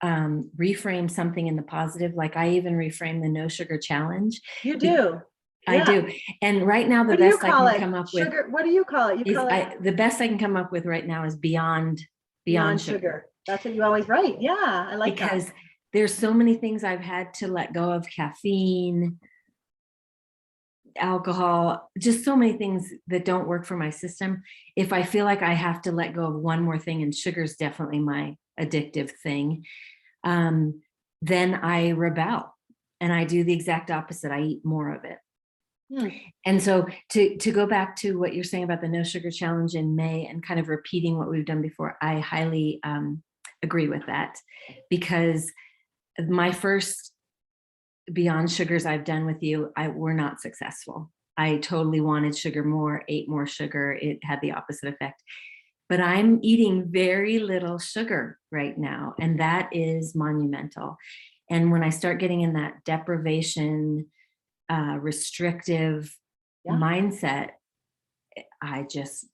reframe something in the positive, like I even reframe the no sugar challenge. You do. I do. And right now, the What do you best I call can it? come up Sugar. with What do you call it? You is call it the best I can come up with right now is beyond sugar. That's what you always write. Yeah, I like that. Because there's so many things I've had to let go of: caffeine, alcohol, just so many things that don't work for my system. If I feel like I have to let go of one more thing, and sugar is definitely my addictive thing, then I rebel and I do the exact opposite. I eat more of it. And so to go back to what you're saying about the no sugar challenge in May and kind of repeating what we've done before, I highly agree with that, because my first beyond sugars I've done with you, were not successful. I totally wanted sugar more, ate more sugar. It had the opposite effect. But I'm eating very little sugar right now, and that is monumental. And when I start getting in that deprivation, restrictive mindset, I just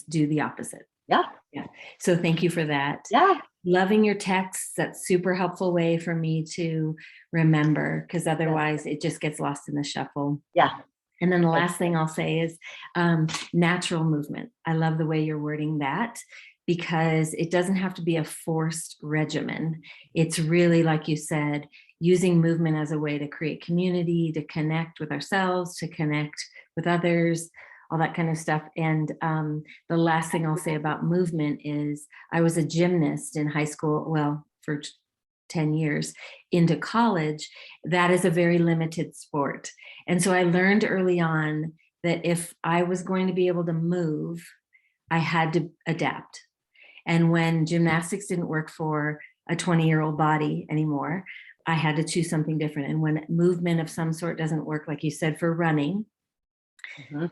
do the opposite. Yeah. So thank you for that. Loving your texts, that's super helpful way for me to remember, because otherwise it just gets lost in the shuffle. And then the last thing I'll say is natural movement. I love the way you're wording that, because it doesn't have to be a forced regimen. It's really, like you said, using movement as a way to create community, to connect with ourselves, to connect with others, all that kind of stuff. And the last thing I'll say about movement is I was a gymnast in high school, well, for 10 years. Into college, that is a very limited sport. And so I learned early on that if I was going to be able to move, I had to adapt. And when gymnastics didn't work for a 20-year-old body anymore, I had to choose something different. And when movement of some sort doesn't work, like you said, for running,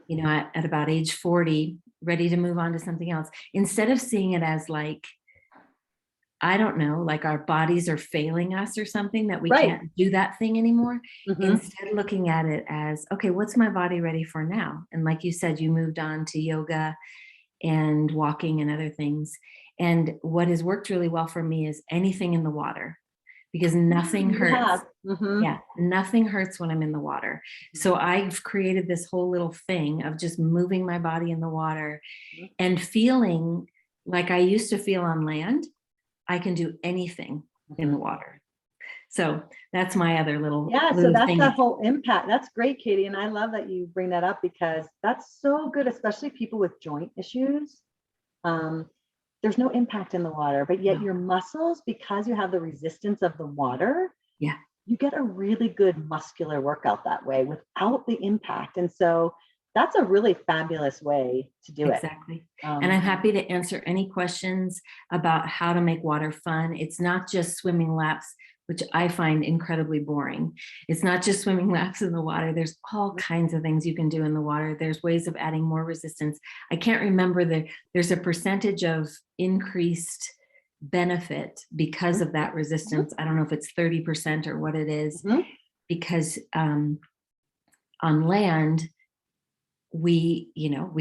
you know, at about age 40, ready to move on to something else, instead of seeing it as like, I don't know, like our bodies are failing us or something, that we can't do that thing anymore. Instead, looking at it as, okay, what's my body ready for now? And like you said, you moved on to yoga and walking and other things. And what has worked really well for me is anything in the water, because nothing hurts. Nothing hurts when I'm in the water. So I've created this whole little thing of just moving my body in the water and feeling like I used to feel on land. I can do anything in the water. So that's my other little so that's thing. that whole impact. That's great, Katie. And I love that you bring that up, because that's so good, especially people with joint issues. There's no impact in the water, but yet your muscles, because you have the resistance of the water, you get a really good muscular workout that way without the impact. And so that's a really fabulous way to do it. Exactly. And I'm happy to answer any questions about how to make water fun. It's not just swimming laps, which I find incredibly boring. It's not just swimming laps in the water. There's all kinds of things you can do in the water. There's ways of adding more resistance. I can't remember there's a percentage of increased benefit because of that resistance. I don't know if it's 30% or what it is, because on land, we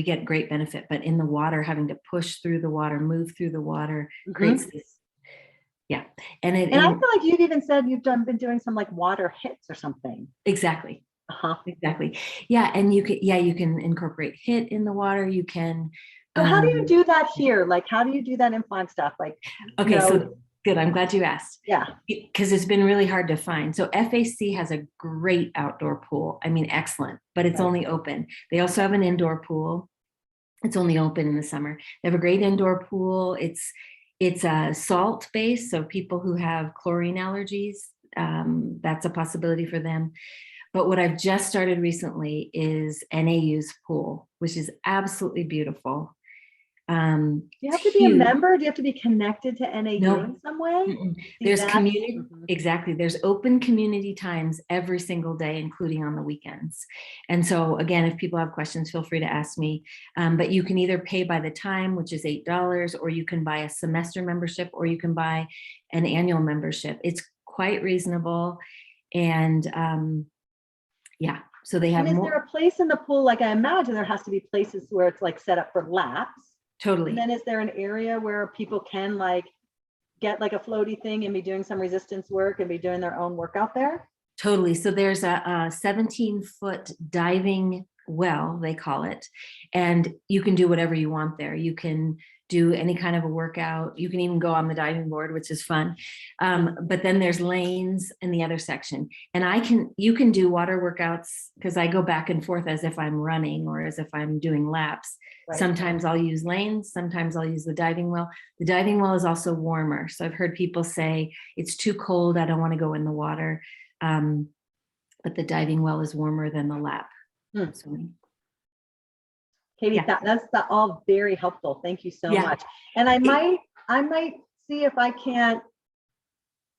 get great benefit, but in the water, having to push through the water, move through the water creates this. Yeah. And I feel like you've even said you've been doing some like water hits or something. Exactly. Exactly. Yeah. And you can incorporate hit in the water. You can. So how do you do that here? Like, how do you do that in Flagstaff? Like, okay, so good. I'm glad you asked. Yeah. Because it's been really hard to find. So FAC has a great outdoor pool. I mean, excellent, but it's only open. They also have an indoor pool. It's only open in the summer. They have a great indoor pool. It's a salt base. So people who have chlorine allergies, that's a possibility for them. But what I've just started recently is NAU's pool, which is absolutely beautiful. Do you have to be a member? Do you have to be connected to NAU in some way? There's community, exactly. There's open community times every single day, including on the weekends. And so again, if people have questions, feel free to ask me. But you can either pay by the time, which is $8, or you can buy a semester membership, or you can buy an annual membership. It's quite reasonable. And yeah, so they have. And is there a place in the pool? Like I imagine there has to be places where it's like set up for laps. Totally. And then is there an area where people can like get like a floaty thing and be doing some resistance work and be doing their own workout there? Totally. So there's a 17-foot diving well, they call it, and you can do whatever you want there. You can do any kind of a workout. You can even go on the diving board, which is fun. But then there's lanes in the other section. And you can do water workouts, because I go back and forth as if I'm running or as if I'm doing laps. Right. Sometimes I'll use lanes. Sometimes I'll use the diving well. The diving well is also warmer. So I've heard people say it's too cold, I don't want to go in the water. But the diving well is warmer than the lap. Katie, that's all very helpful. Thank you so much. And I might see if I can't,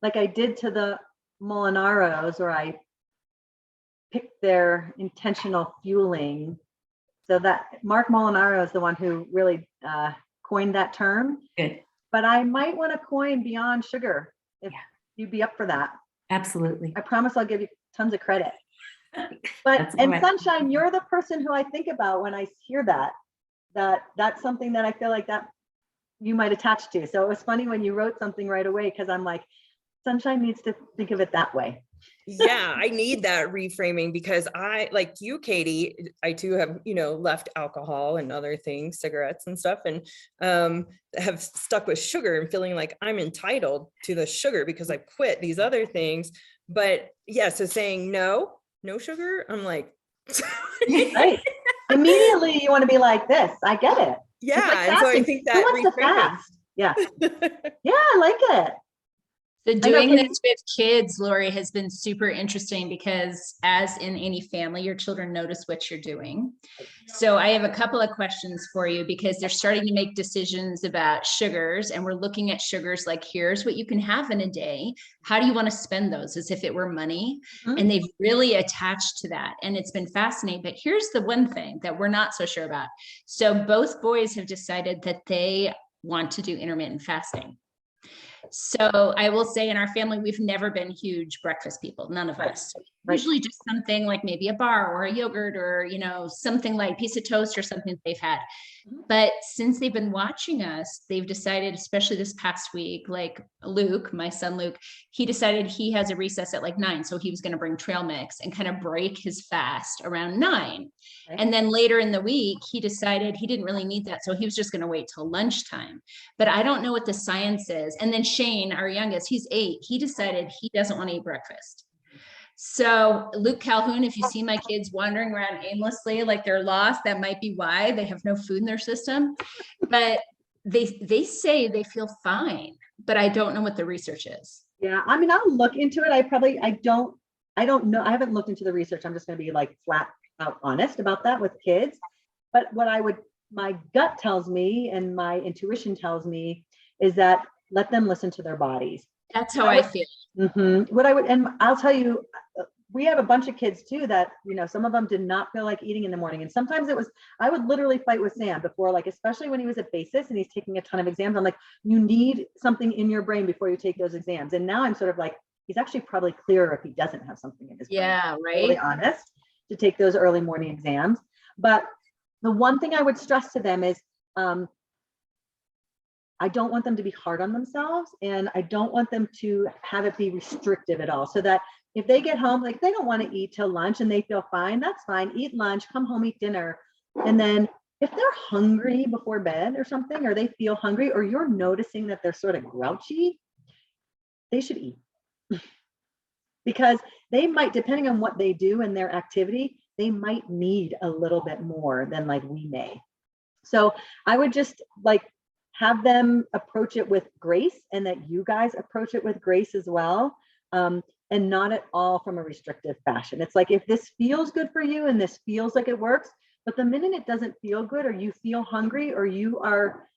like I did to the Molinaros, where I picked their intentional fueling. So that Mark Molinaro is the one who really coined that term. Good. But I might want to coin beyond sugar if you'd be up for that. Absolutely. I promise I'll give you tons of credit. But Sunshine, you're the person who I think about when I hear that's something that I feel like that you might attach to. So it was funny when you wrote something right away, because I'm like, Sunshine needs to think of it that way. Yeah, I need that reframing, because I, like you, Katie, I too have, left alcohol and other things, cigarettes and stuff, and have stuck with sugar and feeling like I'm entitled to the sugar because I quit these other things. But yeah, so saying no sugar, I'm like, right. Immediately you want to be like this. I get it. Yeah. Like and so I think that reframing. Yeah. Yeah, I like it. So doing this with kids, Laurie, has been super interesting, because as in any family, your children notice what you're doing. So I have a couple of questions for you, because they're starting to make decisions about sugars, and we're looking at sugars like, here's what you can have in a day. How do you want to spend those, as if it were money? And they've really attached to that. And it's been fascinating. But here's the one thing that we're not so sure about. So both boys have decided that they want to do intermittent fasting. So I will say, in our family, we've never been huge breakfast people, none of us. Usually just something like maybe a bar or a yogurt, or, something like piece of toast or something they've had. But since they've been watching us, they've decided, especially this past week, like Luke, my son Luke, he decided he has a recess at like 9. So he was going to bring trail mix and kind of break his fast around 9. And then later in the week, he decided he didn't really need that. So he was just going to wait till lunchtime. But I don't know what the science is. And then Shane, our youngest, he's 8. He decided he doesn't want to eat breakfast. So Luke Calhoun, if you see my kids wandering around aimlessly like they're lost, that might be why. They have no food in their system. But they say they feel fine, but I don't know what the research is. Yeah, I mean, I'll look into it. I don't know. I haven't looked into the research. I'm just going to be like flat out honest about that with kids. But my gut tells me and my intuition tells me is that let them listen to their bodies. That's how I feel. And I'll tell you, we have a bunch of kids too that, some of them did not feel like eating in the morning. And sometimes I would literally fight with Sam before, like, especially when he was at basis and he's taking a ton of exams. I'm like, you need something in your brain before you take those exams. And now I'm sort of like, he's actually probably clearer if he doesn't have something in his brain. Yeah, To be right. really honest, to take those early morning exams. But the one thing I would stress to them is, I don't want them to be hard on themselves, and I don't want them to have it be restrictive at all. So that if they get home, like they don't want to eat till lunch and they feel fine, that's fine. Eat lunch, come home, eat dinner. And then if they're hungry before bed or something, or they feel hungry, or you're noticing that they're sort of grouchy, they should eat. Because they might, depending on what they do in their activity, they might need a little bit more than like we may. So I would just like have them approach it with grace, and that you guys approach it with grace as well. And not at all from a restrictive fashion. It's like, if this feels good for you and this feels like it works, but the minute it doesn't feel good, or you feel hungry, or you are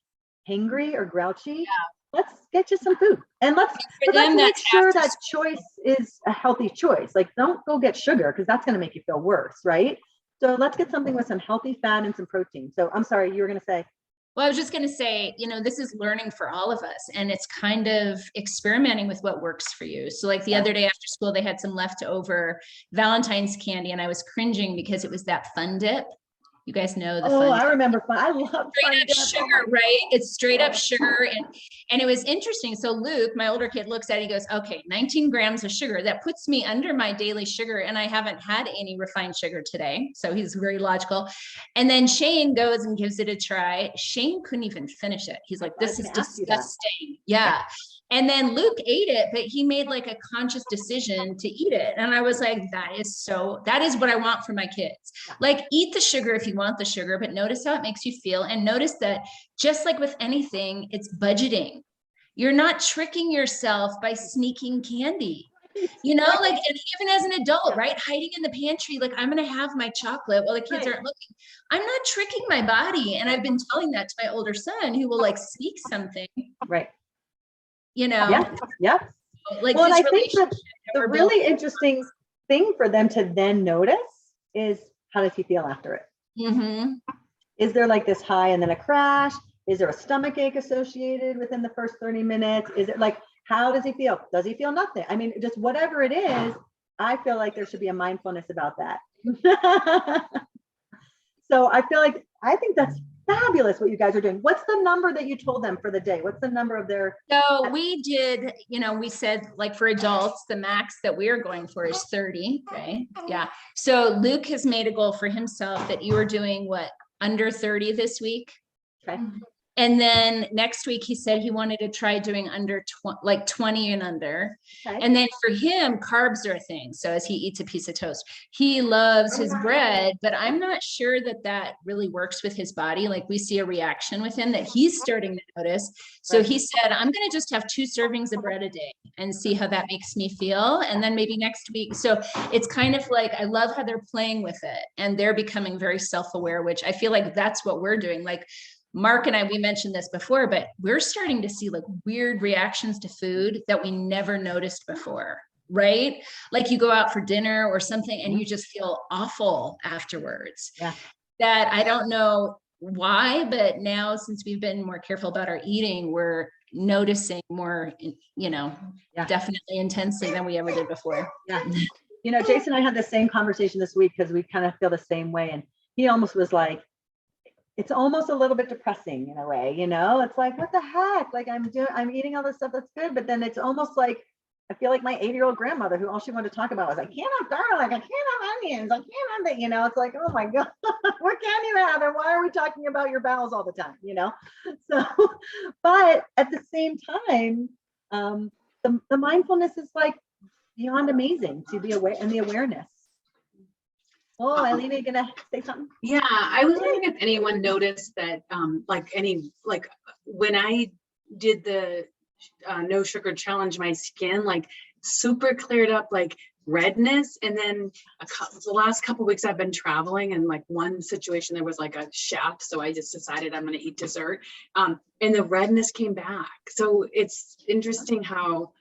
hangry or grouchy, let's get you some food. And let's make sure that choice is a healthy choice. Like, don't go get sugar, because that's going to make you feel worse, right? So let's get something with some healthy fat and some protein. So I'm sorry, you were going to say. Well, I was just going to say, this is learning for all of us, and it's kind of experimenting with what works for you. So like the other day after school, they had some leftover Valentine's candy, and I was cringing because it was that Fun Dip. You guys know the Fun Dip. I remember Fun. I love straight up sugar, right? It's straight up sugar. And it was interesting. So Luke, my older kid, looks at it, he goes, okay, 19 grams of sugar. That puts me under my daily sugar, and I haven't had any refined sugar today. So he's very logical. And then Shane goes and gives it a try. Shane couldn't even finish it. He's like, this is disgusting. Yeah. And then Luke ate it, but he made like a conscious decision to eat it. And I was like, that is what I want for my kids. Like, eat the sugar if you want the sugar, but notice how it makes you feel. And notice that just like with anything, it's budgeting. You're not tricking yourself by sneaking candy, and even as an adult, right? Hiding in the pantry, like, I'm going to have my chocolate while the kids aren't looking. I'm not tricking my body. And I've been telling that to my older son, who will like sneak something. Right. Yeah. Like, well, and I think that the really interesting thing for them to then notice is, how does he feel after it? Mm-hmm. Is there like this high and then a crash? Is there a stomach ache associated within the first 30 minutes? Is it like, how does he feel? Does he feel nothing? I mean, just whatever it is, I feel like there should be a mindfulness about that. So I think that's fabulous what you guys are doing. What's the number that you told them for the day? What's the number of their? So we did, we said, like, for adults, the max that we are going for is 30, right? Yeah. So Luke has made a goal for himself that you are doing under 30 this week. Okay. And then next week, he said he wanted to try doing under 20 and under. Okay. And then for him, carbs are a thing. So as he eats a piece of toast, he loves his bread, but I'm not sure that really works with his body. Like, we see a reaction with him that he's starting to notice. So he said, I'm going to just have 2 servings of bread a day and see how that makes me feel. And then maybe next week. So it's kind of like, I love how they're playing with it, and they're becoming very self-aware, which I feel like that's what we're doing. Like, Mark and I, we mentioned this before, but we're starting to see like weird reactions to food that we never noticed before, right? Like, you go out for dinner or something and you just feel awful afterwards. Yeah. That I don't know why, but now, since we've been more careful about our eating, we're noticing more, definitely intensely than we ever did before. Yeah. Jason and I had the same conversation this week, because we kind of feel the same way. And he almost was like, it's almost a little bit depressing in a way, it's like, what the heck? Like, I'm eating all this stuff that's good, but then it's almost like, I feel like my 80-year-old grandmother, who all she wanted to talk about was, I can't have garlic, I can't have onions, I can't have that, it's like, oh my God, what can you have? And why are we talking about your bowels all the time, So, but at the same time, the mindfulness is like beyond amazing to be aware, and the awareness. Oh, Eileen, are you gonna say something? Yeah, I was wondering if anyone noticed that, when I did the no sugar challenge, my skin like super cleared up, like redness. And then the last couple of weeks I've been traveling, and like one situation there was like a chef, so I just decided I'm going to eat dessert, and the redness came back. So it's interesting how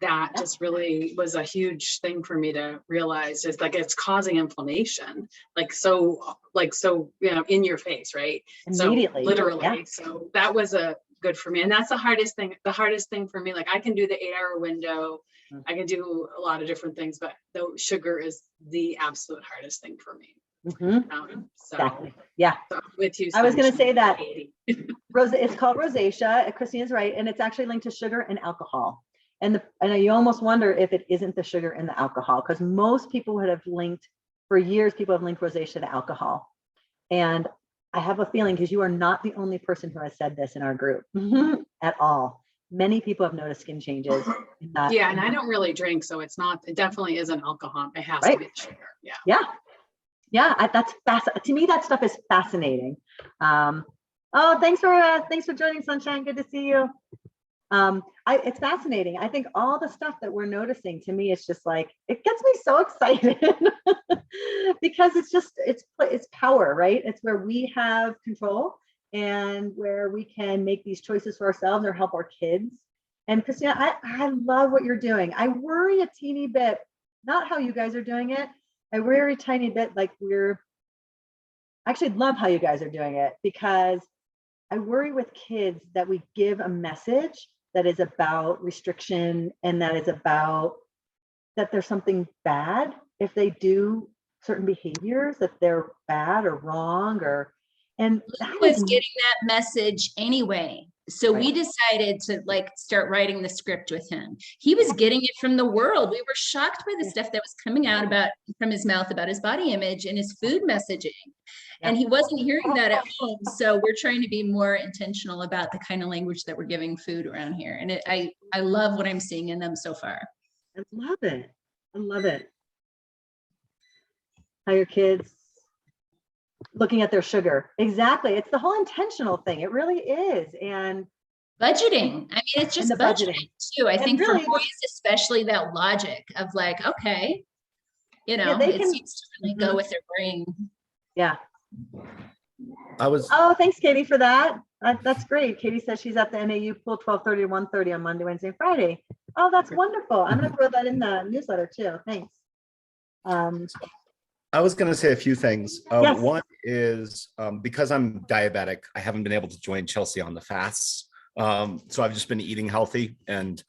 that just really was a huge thing for me to realize, is like it's causing inflammation, so in your face, right? Immediately. So literally. Yeah. So that was a good for me, and that's the hardest thing for me. Like I can do the 8-hour window, I can do a lot of different things, but the sugar is the absolute hardest thing for me. Exactly. Yeah. So I'm with you. I was going to say that Katie. it's called rosacea. Christina's right. And it's actually linked to sugar and alcohol. And you almost wonder if it isn't the sugar and the alcohol, because most people would have linked, for years, people have linked rosacea to alcohol. And I have a feeling, because you are not the only person who has said this in our group at all. Many people have noticed skin changes. Yeah, and I don't really drink, so it definitely isn't alcohol. It has to be sugar. Yeah. Yeah. Yeah. That's fascinating. To me, that stuff is fascinating. Oh, thanks for joining, Sunshine. Good to see you. It's fascinating. I think all the stuff that we're noticing, to me, it's just like, it gets me so excited because it's power, right? It's where we have control and where we can make these choices for ourselves or help our kids. And Christina, I love what you're doing. I worry a teeny bit, not how you guys are doing it. I worry a tiny bit like I actually love how you guys are doing it, because I worry with kids that we give a message that is about restriction, and that is about that there's something bad if they do certain behaviors, that they're bad or wrong, and that was is getting that message anyway. So we decided to start writing the script with him. He was getting it from the world. We were shocked by the stuff that was coming out from his mouth about his body image and his food messaging. And he wasn't hearing that at home. So we're trying to be more intentional about the kind of language that we're giving food around here. And I love what I'm seeing in them so far. I love it. I love it. How your kids looking at their sugar. Exactly. It's the whole intentional thing. It really is. And budgeting. I mean, it's just budgeting too. I think really, for boys, especially, that logic of like, okay, it seems to really go with their brain. Yeah. Oh, thanks, Katie, for that. That's great. Katie says she's at the NAU pool 12:30 to 1:30 on Monday, Wednesday, and Friday. Oh, that's wonderful. I'm going to throw that in the newsletter too. Thanks. I was going to say a few things. Yes. One is because I'm diabetic, I haven't been able to join Chelsea on the fasts. So I've just been eating healthy, and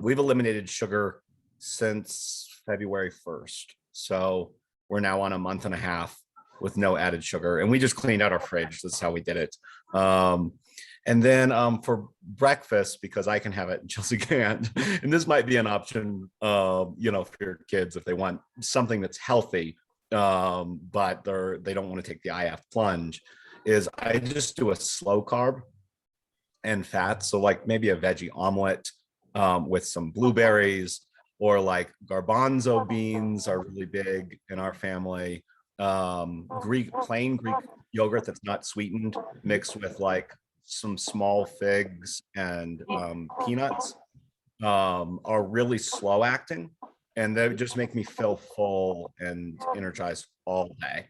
we've eliminated sugar since February 1st. So we're now on a month and a half with no added sugar, and we just cleaned out our fridge. That's how we did it. And then for breakfast, because I can have it and Chelsea can't, and this might be an option, for your kids if they want something that's healthy, but they don't want to take the IF plunge, is I just do a slow carb and fat. So like maybe a veggie omelet with some blueberries, or like garbanzo beans are really big in our family. Plain Greek yogurt that's not sweetened, mixed with like some small figs and peanuts, are really slow acting, and they just make me feel full and energized all day.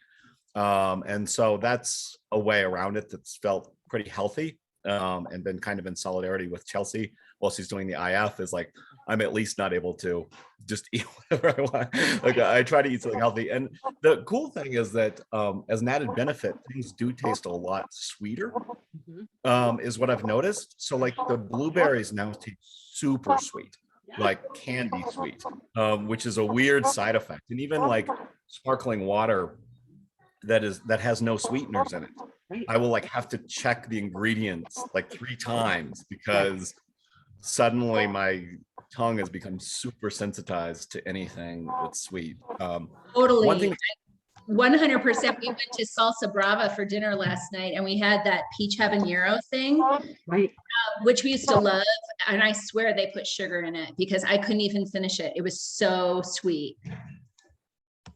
And so that's a way around it that's felt pretty healthy, and been kind of in solidarity with Chelsea while she's doing the IF, is like, I'm at least not able to just eat whatever I want. Like I try to eat something healthy. And the cool thing is that as an added benefit, things do taste a lot sweeter, is what I've noticed. So like the blueberries now taste super sweet, like candy sweet, which is a weird side effect. And even like sparkling water that has no sweeteners in it, I will like have to check the ingredients like 3 times, because suddenly my tongue has become super sensitized to anything that's sweet. Totally. One thing, 100%. We went to Salsa Brava for dinner last night, and we had that peach habanero thing, which we used to love. And I swear they put sugar in it, because I couldn't even finish it. It was so sweet.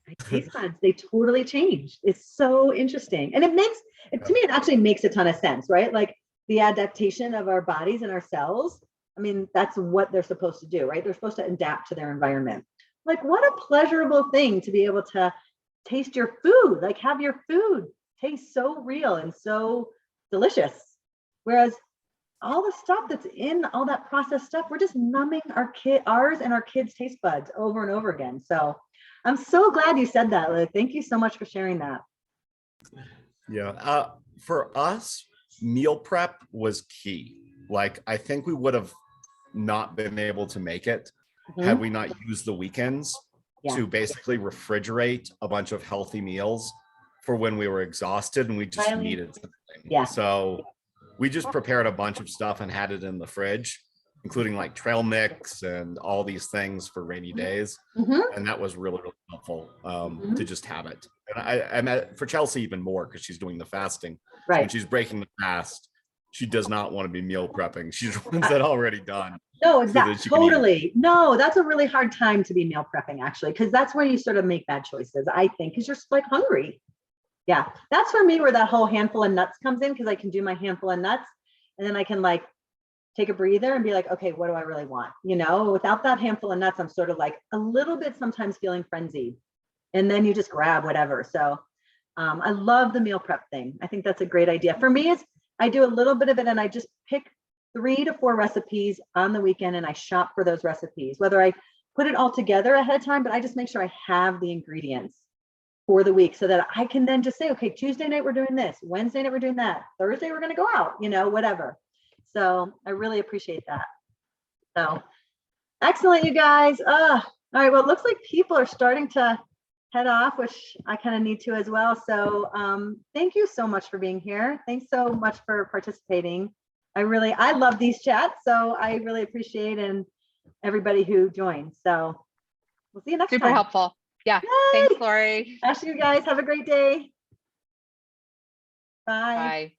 My taste buds, they totally changed. It's so interesting. And to me, it actually makes a ton of sense, right? Like the adaptation of our bodies and our cells I mean, that's what they're supposed to do, right? They're supposed to adapt to their environment. Like, what a pleasurable thing to be able to taste your food, like have your food taste so real and so delicious. Whereas all the stuff that's in all that processed stuff, we're just numbing ours and our kids' taste buds over and over again. So I'm so glad you said that, Liz. Thank you so much for sharing that. Yeah. For us, meal prep was key. Like, I think we would have not been able to make it had we not used the weekends to basically refrigerate a bunch of healthy meals for when we were exhausted and we just needed something. Yeah. So we just prepared a bunch of stuff and had it in the fridge, including like trail mix and all these things for rainy days. And that was really, really helpful to just have it. And for Chelsea even more, because she's doing the fasting. Right. So when she's breaking the fast, she does not want to be meal prepping. She wants that already done. No, exactly. So Totally. No, that's a really hard time to be meal prepping, actually, because that's where you sort of make bad choices, I think, because you're like hungry. Yeah, that's for me where that whole handful of nuts comes in, because I can do my handful of nuts and then I can like take a breather and be like, okay, what do I really want? You know, without that handful of nuts, I'm sort of like a little bit sometimes feeling frenzied, and then you just grab whatever. So I love the meal prep thing. I think that's a great idea. For me, it's I do a little bit of it and I just pick 3 to 4 recipes on the weekend and I shop for those recipes, whether I put it all together ahead of time, but I just make sure I have the ingredients for the week so that I can then just say, okay, Tuesday night, we're doing this, Wednesday night, we're doing that, Thursday, we're going to go out, you know, whatever. So I really appreciate that. So excellent, you guys. All right. Well, it looks like people are starting to head off, which I kind of need to as well. So thank you so much for being here. Thanks so much for participating. I love these chats. So I really appreciate and everybody who joined. So we'll see you next time. Super helpful. Yeah. Yay! Thanks, Laurie. Ashley, you guys have a great day. Bye. Bye.